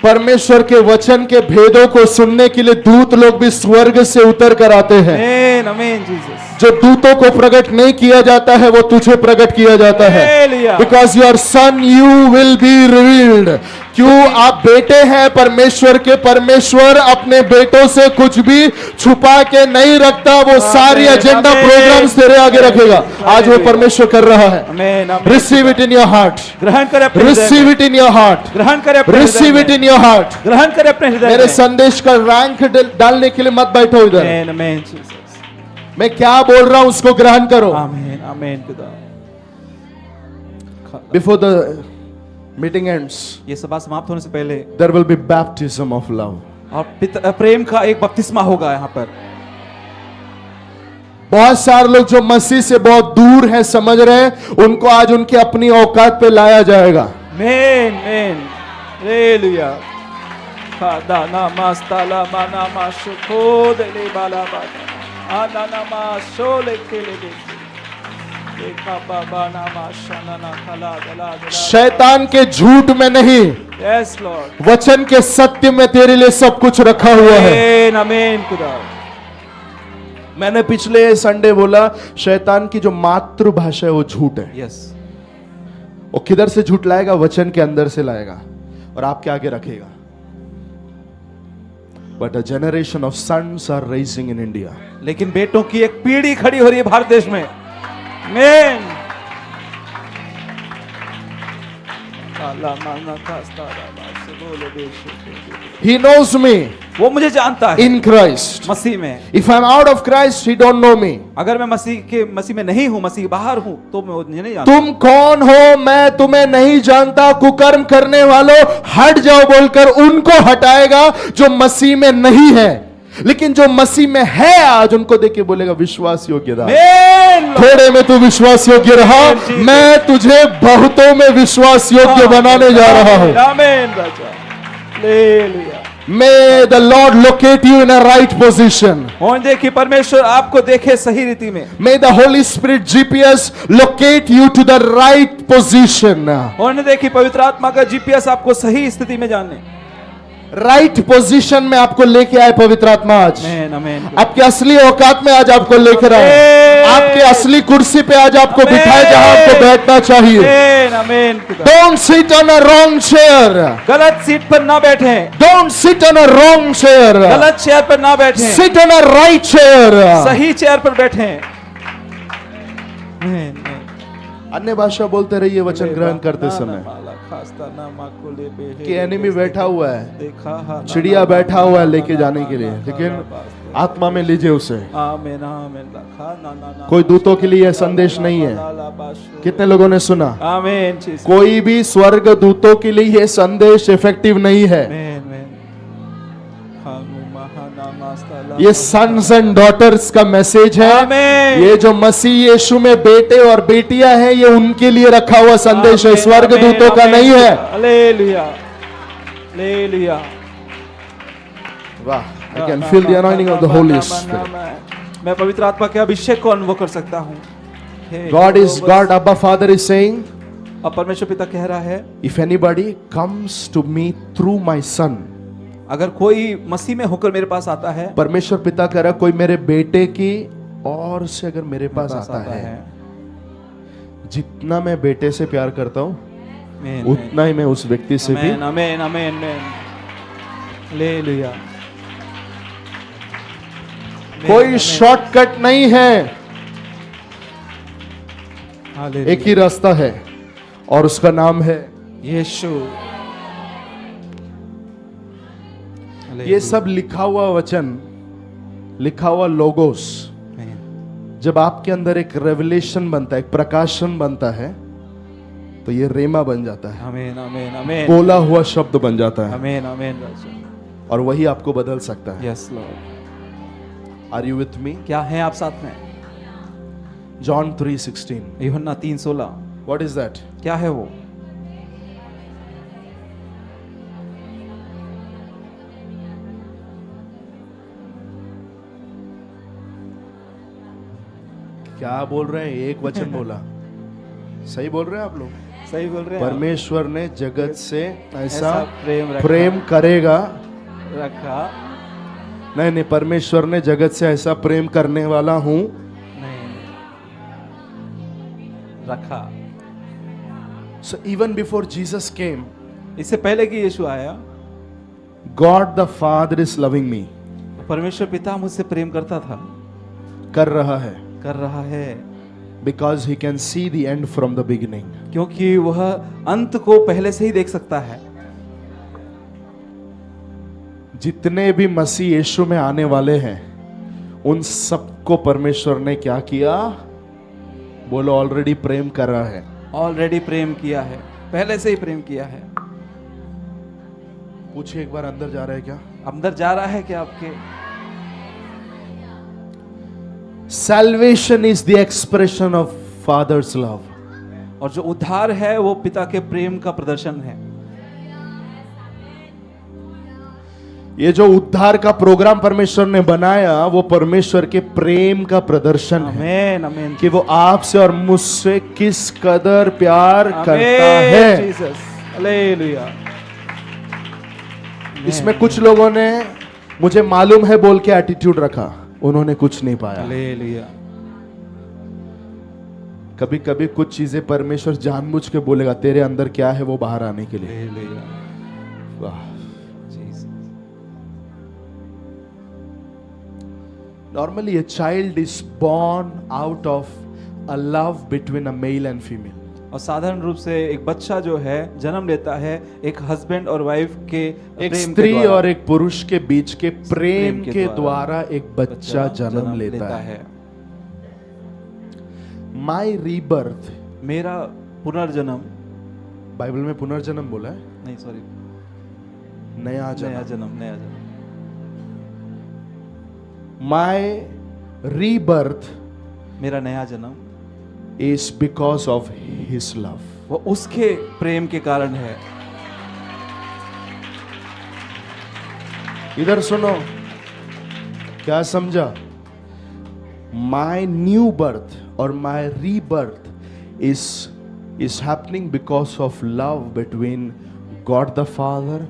परमेश्वर के वचन के भेदों को सुनने के लिए दूत लोग भी स्वर्ग से उतर कर आते हैं। आमीन आमीन जीसस। जो दूतों को प्रकट नहीं किया जाता है वो तुझे प्रकट किया जाता है। Hallelujah. Because your son you will be revealed. क्यों? आप बेटे हैं परमेश्वर के। परमेश्वर अपने बेटों से कुछ भी छुपा के नहीं रखता। वो सारी एजेंडा प्रोग्राम्स तेरे आगे रखेगा। आज वो परमेश्वर कर रहा है। आमीन आमीन। Receive it in your heart. ग्रहण करे अपने हृदय में। Receive it in your heart. ग्रहण करे अपने हृदय रिसीव में। It in your heart. ग्रहण करे अपने हृदय मेरे में। संदेश का रैंक डालने के लिए मत बैठो इधर। आमीन आमीन जीसस। मैं क्या बोल रहा हूं उसको ग्रहण करो। आमीन आमीन खुदा। बिफोर द मीटिंग एंड्स ये सभा समाप्त होने से पहले there will be baptism of love. और प्रेम का एक बपतिस्मा होगा यहाँ पर। बहुत सारे लोग जो मसीह से बहुत दूर हैं, समझ रहे हैं, उनको आज उनकी अपनी औकात पे लाया जाएगा। Main main hallelujah. खादा ना मास्ताला माना माशुको देले बाला बाना आना ना माशोले केले बेसी देखा बाबा ना माशाना ना खला दला दला। शैतान के झूठ में नहीं, यस लॉर्ड। वचन के सत्य में तेरे लिए सब कुछ रखा हुआ है। आमीन आमीन खुदा। मैंने पिछले संडे बोला, शैतान की जो मातृभाषा है वो झूठ है। यस। वो किधर से झूठ लाएगा? वचन के अंदर से लाएगा और आपके आगे रखेगा। But a generation of sons are rising in India. लेकिन बेटों की एक पीढ़ी खड़ी हो रही है भारत देश में। आमीन। He knows me वो मुझे जानता है in Christ. मसीह में। If I'm out of Christ, he don't know me. अगर मैं मसीह में नहीं हूं, मसीह बाहर हूं, तो मैं मुझे नहीं जानता। तुम कौन हो? मैं तुम्हें नहीं जानता। कुकर्म करने वालों हट जाओ बोलकर उनको हटाएगा जो मसीह में नहीं है। लेकिन जो मसीह में है आज उनको देख के बोलेगा विश्वास योग्य रहा। आमीन। थोड़े में तू विश्वास योग्य रहा, मैं तुझे बहुतों में विश्वास योग्य बनाने जा रहा हूं। आमीन राजा। Hallelujah. May the Lord locate you in a right position. और देखिए परमेश्वर आपको देखे सही रीति में। May the Holy Spirit GPS locate you to the right position. और देखिए पवित्र आत्मा का जीपीएस आपको सही स्थिति में जानने, राइट पोजीशन में आपको लेके आए पवित्र आत्मा आज। आमीन आमीन। आपके असली औकात में आज आपको लेकर आए। आपके असली कुर्सी पे आज आपको बिठाए जहां आपको बैठना चाहिए। आमीन आमीन। Don't sit on a wrong chair. गलत सीट पर ना बैठे। Don't sit on a wrong chair. गलत चेयर पर ना बैठे। Sit on a right chair. सही चेयर पर बैठे। आमीन। अन्य भाषा बोलते रहिए वचन ग्रहण करते समय। कि एनिमी बैठा हुआ है, चिड़िया बैठा हुआ है लेके जाने के लिए, लेकिन आत्मा में लीजिए उसे। कोई दूतों के लिए यह संदेश नहीं है। कितने लोगों ने सुना? आमीन। कोई भी स्वर्ग दूतों के लिए यह संदेश इफेक्टिव नहीं है। ये सन्स एंड डॉटर्स का मैसेज है। आमीन। ये जो मसीह यीशु में बेटे और बेटियां हैं, ये उनके लिए रखा हुआ संदेश है, स्वर्ग दूतों का नहीं है। Hallelujah hallelujah. वाह, I can feel the anointing of the Holy Spirit. मैं पवित्र आत्मा के अभिषेक को अनुभव कर सकता हूँ। God, Abba Father is saying, अब परमेश्वर पिता कह रहा है, if anybody comes to me through my son, अगर कोई मसीह में होकर मेरे पास आता है, परमेश्वर पिता कह रहा कोई मेरे बेटे की और से अगर मेरे पास आता है, जितना मैं बेटे से प्यार करता हूं उतना ही मैं उस व्यक्ति से भी। आमीन आमीन हालेलुया। कोई शॉर्टकट नहीं है, एक ही रास्ता है और उसका नाम है यीशु। ये सब लिखा हुआ वचन, लिखा हुआ लोगोस, जब आपके अंदर एक रेवलेशन बनता है, एक प्रकाशन बनता है, तो ये रेमा बन जाता है, आमीन आमीन आमीन, बोला हुआ शब्द बन जाता है, आमीन आमीन राजा। और वही आपको बदल सकता है। Yes Lord. Are you with me? क्या हैं आप साथ में? जॉन 3:16। यूहन्ना 3:16। What is that? क्या है वो? क्या बोल रहे हैं? एक वचन बोला। सही बोल रहे हैं आप लोग? सही बोल रहे हैं। परमेश्वर ने जगत से ऐसा प्रेम प्रेम करेगा। रखा नहीं, परमेश्वर ने जगत से ऐसा प्रेम करने वाला हूं। नहीं, रखा। So even before Jesus came, इससे पहले कि यीशु आया, God the Father is loving me. परमेश्वर पिता मुझसे प्रेम करता था, कर रहा है, कर रहा है, because he can see the end from the beginning. क्योंकि वह अंत को पहले से ही देख सकता है। जितने भी मसीह यीशु में आने वाले हैं, उन सबको परमेश्वर ने क्या किया? बोलो, ऑलरेडी प्रेम कर रहा है। ऑलरेडी प्रेम किया है, पहले से ही प्रेम किया है। पूछिए एक बार, अंदर जा रहा है क्या? अंदर जा रहा है क्या आपके? Salvation is the expression of Father's love. और जो उद्धार है वो पिता के प्रेम का प्रदर्शन है। ये जो उद्धार का प्रोग्राम परमेश्वर ने बनाया, वो परमेश्वर के प्रेम का प्रदर्शन है, आमीन आमीन, कि वो आपसे और मुझसे किस कदर प्यार करता है। Jesus, hallelujah. इसमें कुछ लोगों ने मुझे मालूम है बोल के एटीट्यूड रखा, उन्होंने कुछ नहीं पाया। हालेलुया। कभी कभी कुछ चीजें परमेश्वर जानबूझ के बोलेगा, तेरे अंदर क्या है वो बाहर आने के लिए। हालेलुया। वाह। Jesus. Normally a child is born out of a love between a male and female. और साधारण रूप से एक बच्चा जो है जन्म लेता है एक हस्बैंड और वाइफ के एक प्रेम के स्त्री द्वारा। और एक पुरुष के बीच के प्रेम के द्वारा द्वारा एक बच्चा जन्म लेता है। माई रीबर्थ, मेरा पुनर्जन्म, बाइबल में पुनर्जन्म बोला है, नहीं सॉरी, नया नया जन्म। जन्म, नया जन्म। माई रीबर्थ मेरा नया जन्म is because of his love. वो उसके प्रेम के कारण है। इधर सुनो, क्या समझा? My new birth or my rebirth is happening because of love between God the Father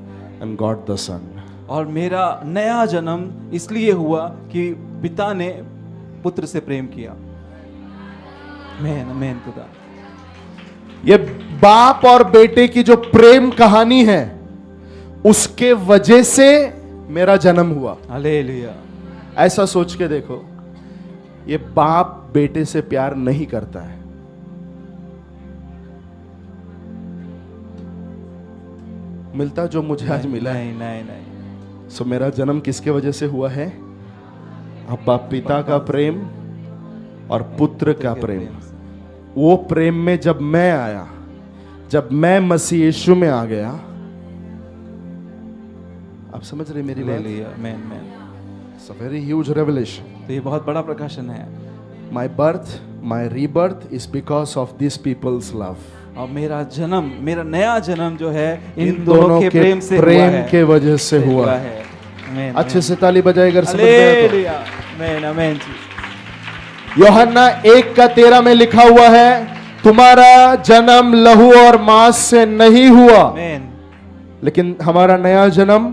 and God the Son. और मेरा नया जन्म इसलिए हुआ कि पिता ने पुत्र से प्रेम किया। आमीन आमीन खुदा। ये बाप और बेटे की जो प्रेम कहानी है, उसके वजह से मेरा जन्म हुआ। हालेलुया। ऐसा सोच के देखो, ये बाप बेटे से प्यार नहीं करता है। मिलता जो मुझे आज मिला है। नहीं नहीं नहीं। सो मेरा जन्म किसके वजह से हुआ है? अब्बा पिता का प्रेम और पुत्र का प्रेम। वो प्रेम में जब मैं आया, जब मैं मसीह यीशु में आ गया, आप समझ रहे मेरी बात? हालेलुया। आमीन आमीन। It's a very huge revelation. तो ये बहुत बड़ा प्रकाशन है। My birth, my rebirth is because of this people's love. और मेरा जन्म, मेरा नया जन्म जो है इन दोनों के प्रेम से हुआ है, के वजह से हुआ है। आमीन। अच्छे से ताली बजाए अगर समझ में आए तो। हालेलुया। आमीन आमीन। यूहन्ना 1:13 में लिखा हुआ है, तुम्हारा जन्म लहू और मांस से नहीं हुआ, आमीन। लेकिन हमारा नया जन्म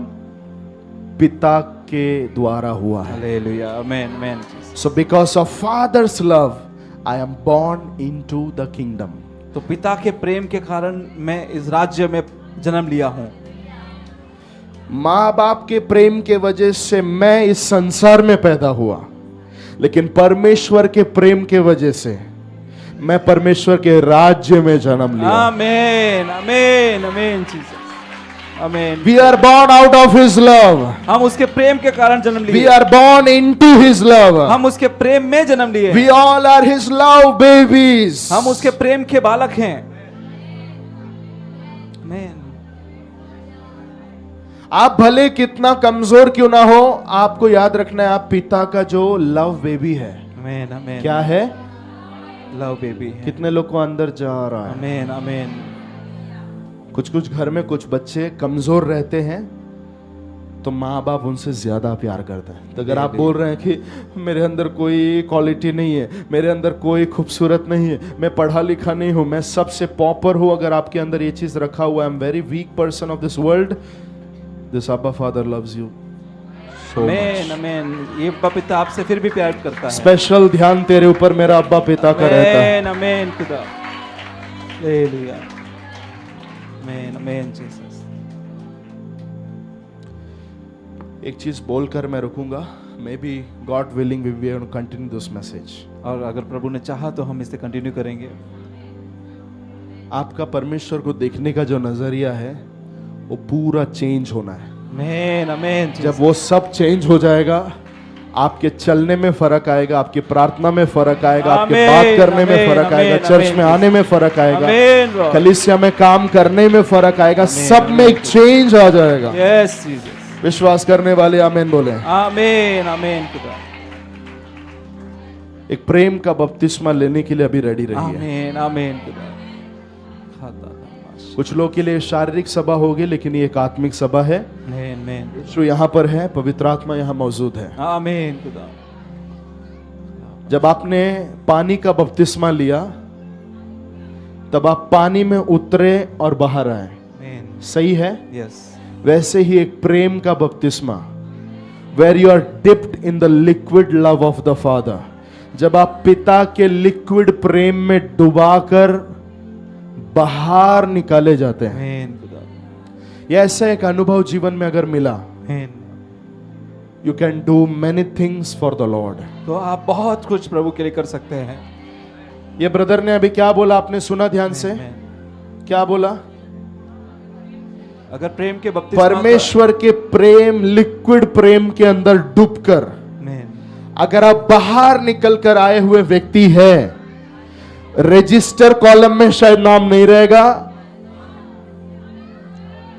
पिता के द्वारा हुआ है। हालेलुया। आमीन आमीन। So because of Father's love, I am born into the kingdom. तो पिता के प्रेम के कारण मैं इस राज्य में जन्म लिया हूं। माँ बाप के प्रेम के वजह से मैं इस संसार में पैदा हुआ, लेकिन परमेश्वर के प्रेम के वजह से मैं परमेश्वर के राज्य में जन्म लिया। आमीन आमीन आमीन जीसस आमीन। We are born out of His love. हम उसके प्रेम के कारण जन्म We लिए। are born into His love. हम उसके प्रेम में जन्म लिए। We all are His love babies. हम उसके प्रेम के बालक हैं। आमीन। आप भले कितना कमजोर क्यों ना हो, आपको याद रखना है आप पिता का जो लव बेबी है। आमीन आमीन। क्या है? लव बेबी है। कितने लोग को अंदर जा रहा है? आमीन आमीन। कुछ घर में कुछ बच्चे कमजोर रहते हैं तो माँ बाप उनसे ज्यादा प्यार करते हैं। तो अगर आप बोल रहे हैं कि मेरे अंदर कोई क्वालिटी नहीं है, मेरे अंदर कोई खूबसूरत नहीं है, मैं पढ़ा लिखा नहीं हूं, मैं सबसे पॉपर हूं, अगर आपके अंदर ये चीज रखा हुआ है, I am very weak person of this world, this अब्बा फादर लव्स यू सो आमीन आमीन। ये अब्बा पिता आपसे फिर भी प्यार करता है। स्पेशल ध्यान तेरे ऊपर मेरा अब्बा पिता का रहता है। आमीन आमीन खुदा। हालेलुया। आमीन आमीन जीसस। एक चीज बोलकर मैं रुकूंगा। May be God willing we will continue this message. और अगर प्रभु ने चाहा तो हम इसे कंटिन्यू करेंगे। आपका परमेश्वर को देखने का जो नजरिया है वो पूरा चेंज होना है। आमीन आमीन। जब वो सब चेंज हो जाएगा, आपके चलने में फर्क आएगा, आपकी प्रार्थना में फर्क आएगा, आपके आमीन, बात करने में आमीन, फर्क आएगा, आमीन, चर्च आमीन, में आने में फर्क आएगा, आमीन लॉर्ड। कलीसिया में काम करने में फर्क आएगा, सब में एक चेंज आ जाएगा। Yes Jesus. विश्वास करने वाले आमीन बोले। आमीन आमीन खुदा। एक प्रेम का बपतिस्मा लेने के लिए अभी रेडी रहिए। आमीन आमीन खुदा। खाता कुछ लोग के लिए शारीरिक सभा होगी, लेकिन ये एक आत्मिक सभा है। आमीन आमीन। जो यहाँ पर है, पवित्र आत्मा यहाँ मौजूद है। आमीन खुदा। जब आपने पानी का बपतिस्मा लिया, तब आप पानी में उतरे और बाहर आए, आमीन। सही है? यस। वैसे ही एक प्रेम का बपतिस्मा, where you are dipped in the liquid love of the father, जब आप पिता के लिक्विड प्रेम में डुबाकर बाहर निकाले जाते हैं। आमीन खुदा। ये ऐसा एक अनुभव जीवन में अगर मिला, आमीन। You can do many things for the Lord. तो आप बहुत कुछ प्रभु के लिए कर सकते हैं। ये ब्रदर ने अभी क्या बोला, आपने सुना ध्यान से? आमीन। क्या बोला? अगर प्रेम के बपतिस्मा परमेश्वर के प्रेम, लिक्विड प्रेम के अंदर डूबकर आमीन। अगर आप बाहर निकल कर आए हुए व्यक्ति हैं, रजिस्टर कॉलम में शायद नाम नहीं रहेगा,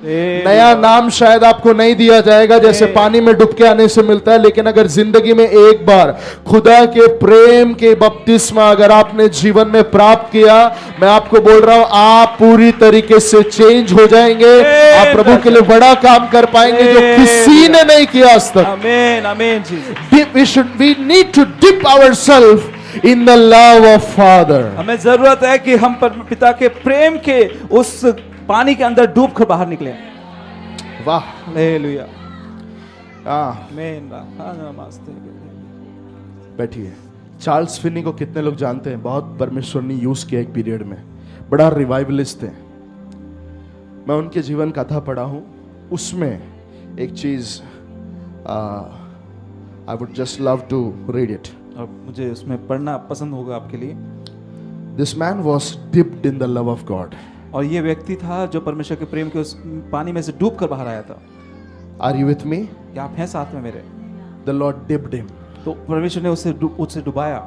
नया नाम शायद आपको नहीं दिया जाएगा जैसे पानी में डुब के आने से मिलता है, लेकिन अगर जिंदगी में एक बार खुदा के प्रेम के बपतिस्मा अगर आपने जीवन में प्राप्त किया, मैं आपको बोल रहा हूं आप पूरी तरीके से चेंज हो जाएंगे। आप प्रभु के लिए बड़ा काम कर पाएंगे जो किसी ने नहीं किया आज तक। आमीन आमीन Jesus. We need to dip ourselves in the love of Father. हमें जरूरत है कि हम पिता के प्रेम के उस पानी के अंदर डूब कर बाहर निकले। वाह, हालेलुया। आमीन। नमस्ते। बैठिए। चार्ल्स फिनी को कितने लोग जानते हैं? बहुत परमेश्वर ने यूज किया एक पीरियड में, बड़ा रिवाइवलिस्ट थे। मैं उनके जीवन कथा पढ़ा हूं, उसमें एक चीज I would just love to read it. और मुझे उसमें पढ़ना पसंद होगा आपके लिए। This man was dipped in the love of God. और ये व्यक्ति था जो परमेश्वर के प्रेम के उस पानी में से डूब कर बाहर आया था। Are you with me? क्या आप हैं साथ में मेरे? The Lord dipped him. तो परमेश्वर ने उसे डुबाया।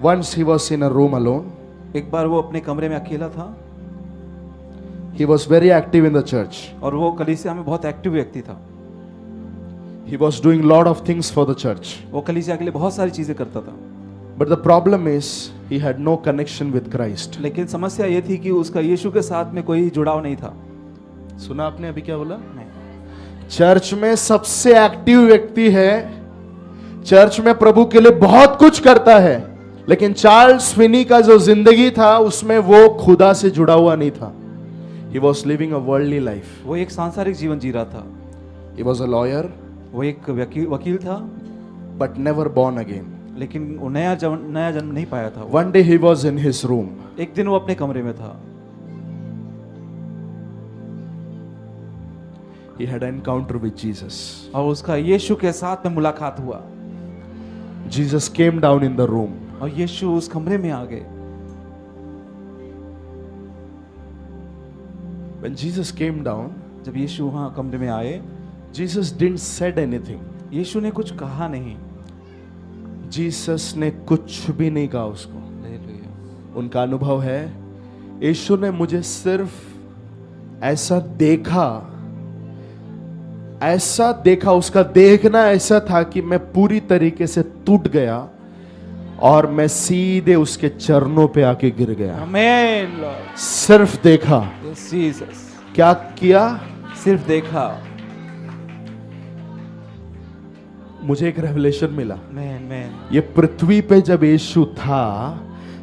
Once he was in a room alone. एक बार वो अपने कमरे में अकेला था। He was very active in the church. और वो कलीसिया में बहुत एक्टिव व्यक्ति था। He was doing lot of things for the church. वो कलीसिया के लिए बहुत सारी चीजें करता था। But the problem is he had no connection with Christ. लेकिन समस्या ये थी कि उसका यीशु के साथ में कोई जुड़ाव नहीं था। सुना आपने अभी क्या बोला? नहीं। चर्च में सबसे एक्टिव व्यक्ति है, चर्च में प्रभु के लिए बहुत कुछ करता है, लेकिन चार्ल्स फिनी का जो जिंदगी था उसमें वो खुदा से जुड़ा हुआ नहीं था। He was living a worldly life. वो एक सांसारिक जीवन जी रहा था। He was a lawyer. वो एक वकील था, but never born again. लेकिन वो नया जन्म नहीं पाया था। One day he was in his room. एक दिन वो अपने कमरे में था। He had an encounter with Jesus. और उसका यीशु के साथ में मुलाकात हुआ। Jesus came down in the room. और यीशु उस कमरे में आ गए। When Jesus came down, जब यीशु वहाँ कमरे में आए, Jesus didn't said anything. यीशु ने कुछ कहा नहीं। जीसस ने कुछ भी नहीं कहा उसको। हालेलुया। उनका अनुभव है, यीशु ने मुझे सिर्फ ऐसा देखा, उसका देखना ऐसा था कि मैं पूरी तरीके से टूट गया और मैं सीधे उसके चरणों पे आके गिर गया। आमीन लॉर्ड। सिर्फ देखा। Yes Jesus. क्या किया? सिर्फ देखा। मुझे एक रेवलेशन मिला। Man man. ये पृथ्वी पे जब यीशु था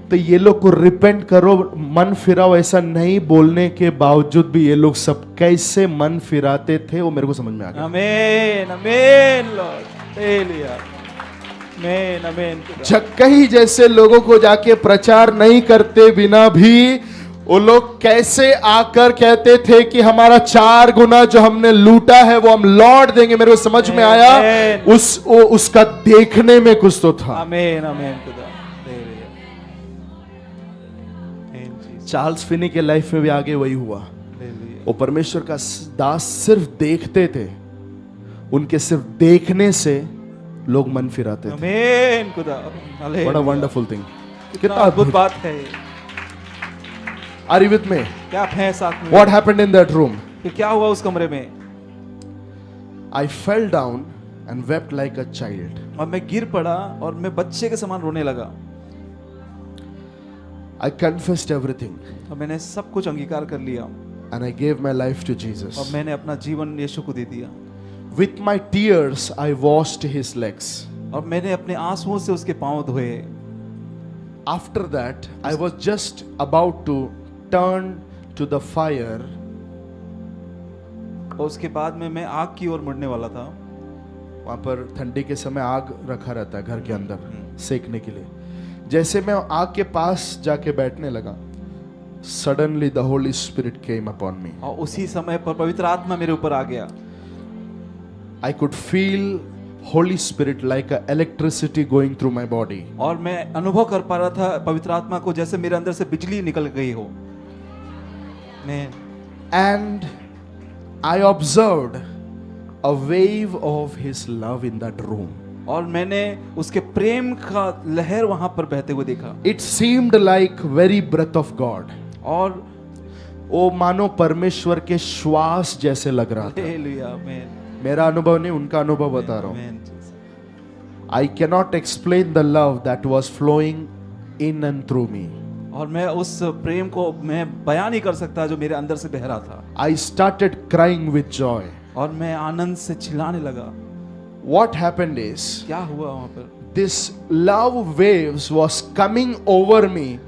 तो ये लोग को रिपेंट करो, मन फिराओ, ऐसा नहीं बोलने के बावजूद भी ये लोग सब कैसे मन फिराते थे वो मेरे को समझ में आ गया। आमीन आमीन लॉर्ड। हालेलुया। आमीन आमीन। कई जैसे लोगों को जाके प्रचार नहीं करते बिना भी वो लोग कैसे आकर कहते थे कि हमारा 4 गुना जो हमने लूटा है वो हम लौट देंगे। मेरे को समझ में आया उसका देखने में कुछ तो था। आमीन आमीन। चार्ल्स फिनी के लाइफ में भी आगे वही हुआ। वो परमेश्वर का दास सिर्फ देखते थे, उनके सिर्फ देखने से लोग मन फिराते थे। आमीन खुदा। What a wonderful thing। कितना अद्भुत बात है। Are you with me? क्या आप हैं साथ में? What happened in that room? कि क्या हुआ उस कमरे में? I fell down and wept like a child. और मैं गिर पड़ा और मैं बच्चे के समान रोने लगा। I confessed everything और मैंने सब कुछ अंगीकार कर लिया and I gave my life to और Jesus. मैंने अपना जीवन यीशु को दे दिया With my tears I washed his legs. और मैंने अपने आंसुओं से उसके पांव धोए। After that I was just about to turn to the fire. और उसके बाद में मैं आग की ओर मुड़ने वाला था। वहां पर ठंडी के समय आग रखा रहता है घर के अंदर सेकने के लिए। जैसे मैं आग के पास जाके बैठने लगा, suddenly the Holy Spirit came upon me. और उसी समय पर पवित्र आत्मा मेरे ऊपर आ गया। I could feel Holy Spirit like a electricity going through my body. और मैं अनुभव कर पा रहा था पवित्र आत्मा को, जैसे मेरे अंदर से बिजली निकल गई हो। And I observed a wave of his love in that room. और मैंने उसके प्रेम का लहर वहां पर बहते हुए देखा। It seemed like very breath of God. और वो मानो परमेश्वर के श्वास जैसे लग रहा था। हालेलुया आमीन। मेरा अनुभव नहीं, उनका अनुभव बता रहा हूं। आमीन। I cannot explain the love that was flowing in and through me. और मैं उस प्रेम को मैं बयान नहीं कर सकता जो मेरे अंदर से बह रहा था। I started crying with joy. और मैं आनंद से चिल्लाने लगा। What happened is, क्या हुआ वहां पर? this love waves was coming over me,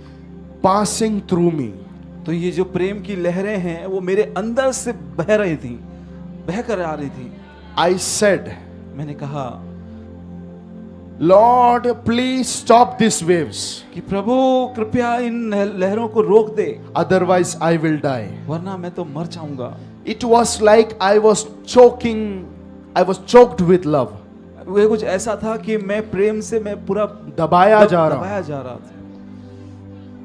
passing through me. तो ये जो प्रेम की लहरें हैं वो मेरे अंदर से बह रही थी, बह कर आ रही थी। I said, मैंने कहा, Lord, please stop these waves. कि प्रभु कृपया इन लहरों को रोक दे, Otherwise I will die. वरना मैं तो मर जाऊंगा। It was like I was choked with love. वो कुछ ऐसा था कि मैं प्रेम से मैं पूरा दबाया जा रहा दबाया जा रहा था।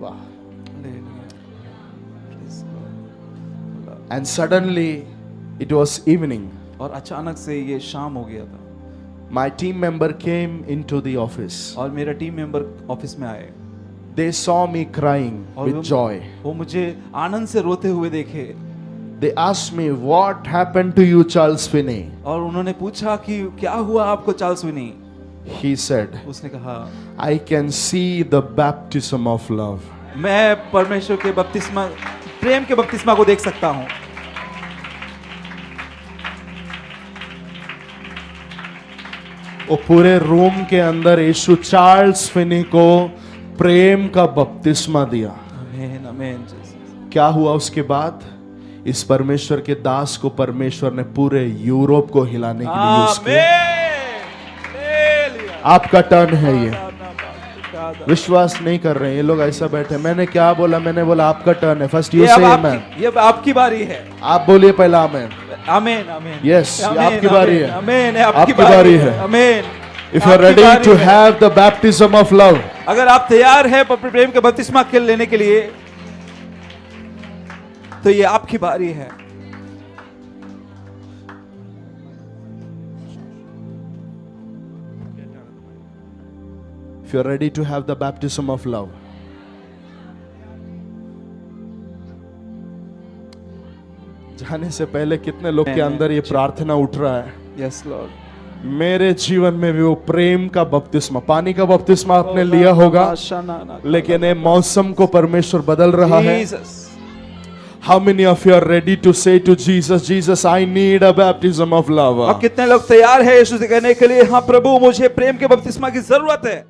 वाह। Hallelujah. And suddenly it was evening. और अचानक से ये शाम हो गया था। My team member came into the office. और मेरा टीम मेंबर ऑफिस में आए। They saw me crying with joy. वो मुझे आनंद से रोते हुए देखे। They asked me, what happened to you, Charles Finney? और उन्होंने पूछा कि क्या हुआ आपको चार्ल्स विनी? He said, उसने कहा, I can see the baptism of love. मैं परमेश्वर के बपतिस्मा, प्रेम के बपतिस्मा को देख सकता हूँ। वो पूरे रूम के अंदर यीशु चार्ल्स फिनी को प्रेम का बपतिस्मा दिया। आमीन आमीन। क्या हुआ उसके बाद? इस परमेश्वर के दास को परमेश्वर ने पूरे यूरोप को हिलाने के लिए यूज किया। आपका टर्न है ये। विश्वास नहीं कर रहे हैं ये लोग, ऐसा बैठे। मैंने क्या बोला? मैंने बोला आपका टर्न है। फर्स्ट यू से आमेन। ये आपकी बारी है। आप बोलिए पहला आमेन। आमीन आमीन। यस, आपकी बारी है। आमीन। आपकी बारी है। आमीन। If you are ready to have the baptism of love, अगर आप तैयार हैं प्रेम के बपतिस्मा के लेने के लिए, तो ये आपकी बारी है। If you're ready to have the baptism of love, जाने से पहले कितने लोग के अंदर ये प्रार्थना उठ रहा है, यस लॉर्ड, मेरे जीवन में भी वो प्रेम का बपतिस्मा, पानी का बपतिस्मा आपने लिया होगा, लेकिन ये मौसम को परमेश्वर बदल रहा है। How many of you are ready to say to Jesus, Jesus, I need a baptism of love? अब कितने लोग तैयार हैं यीशु से कहने के लिए, हाँ प्रभु मुझे प्रेम के बपतिस्मा की जरूरत है।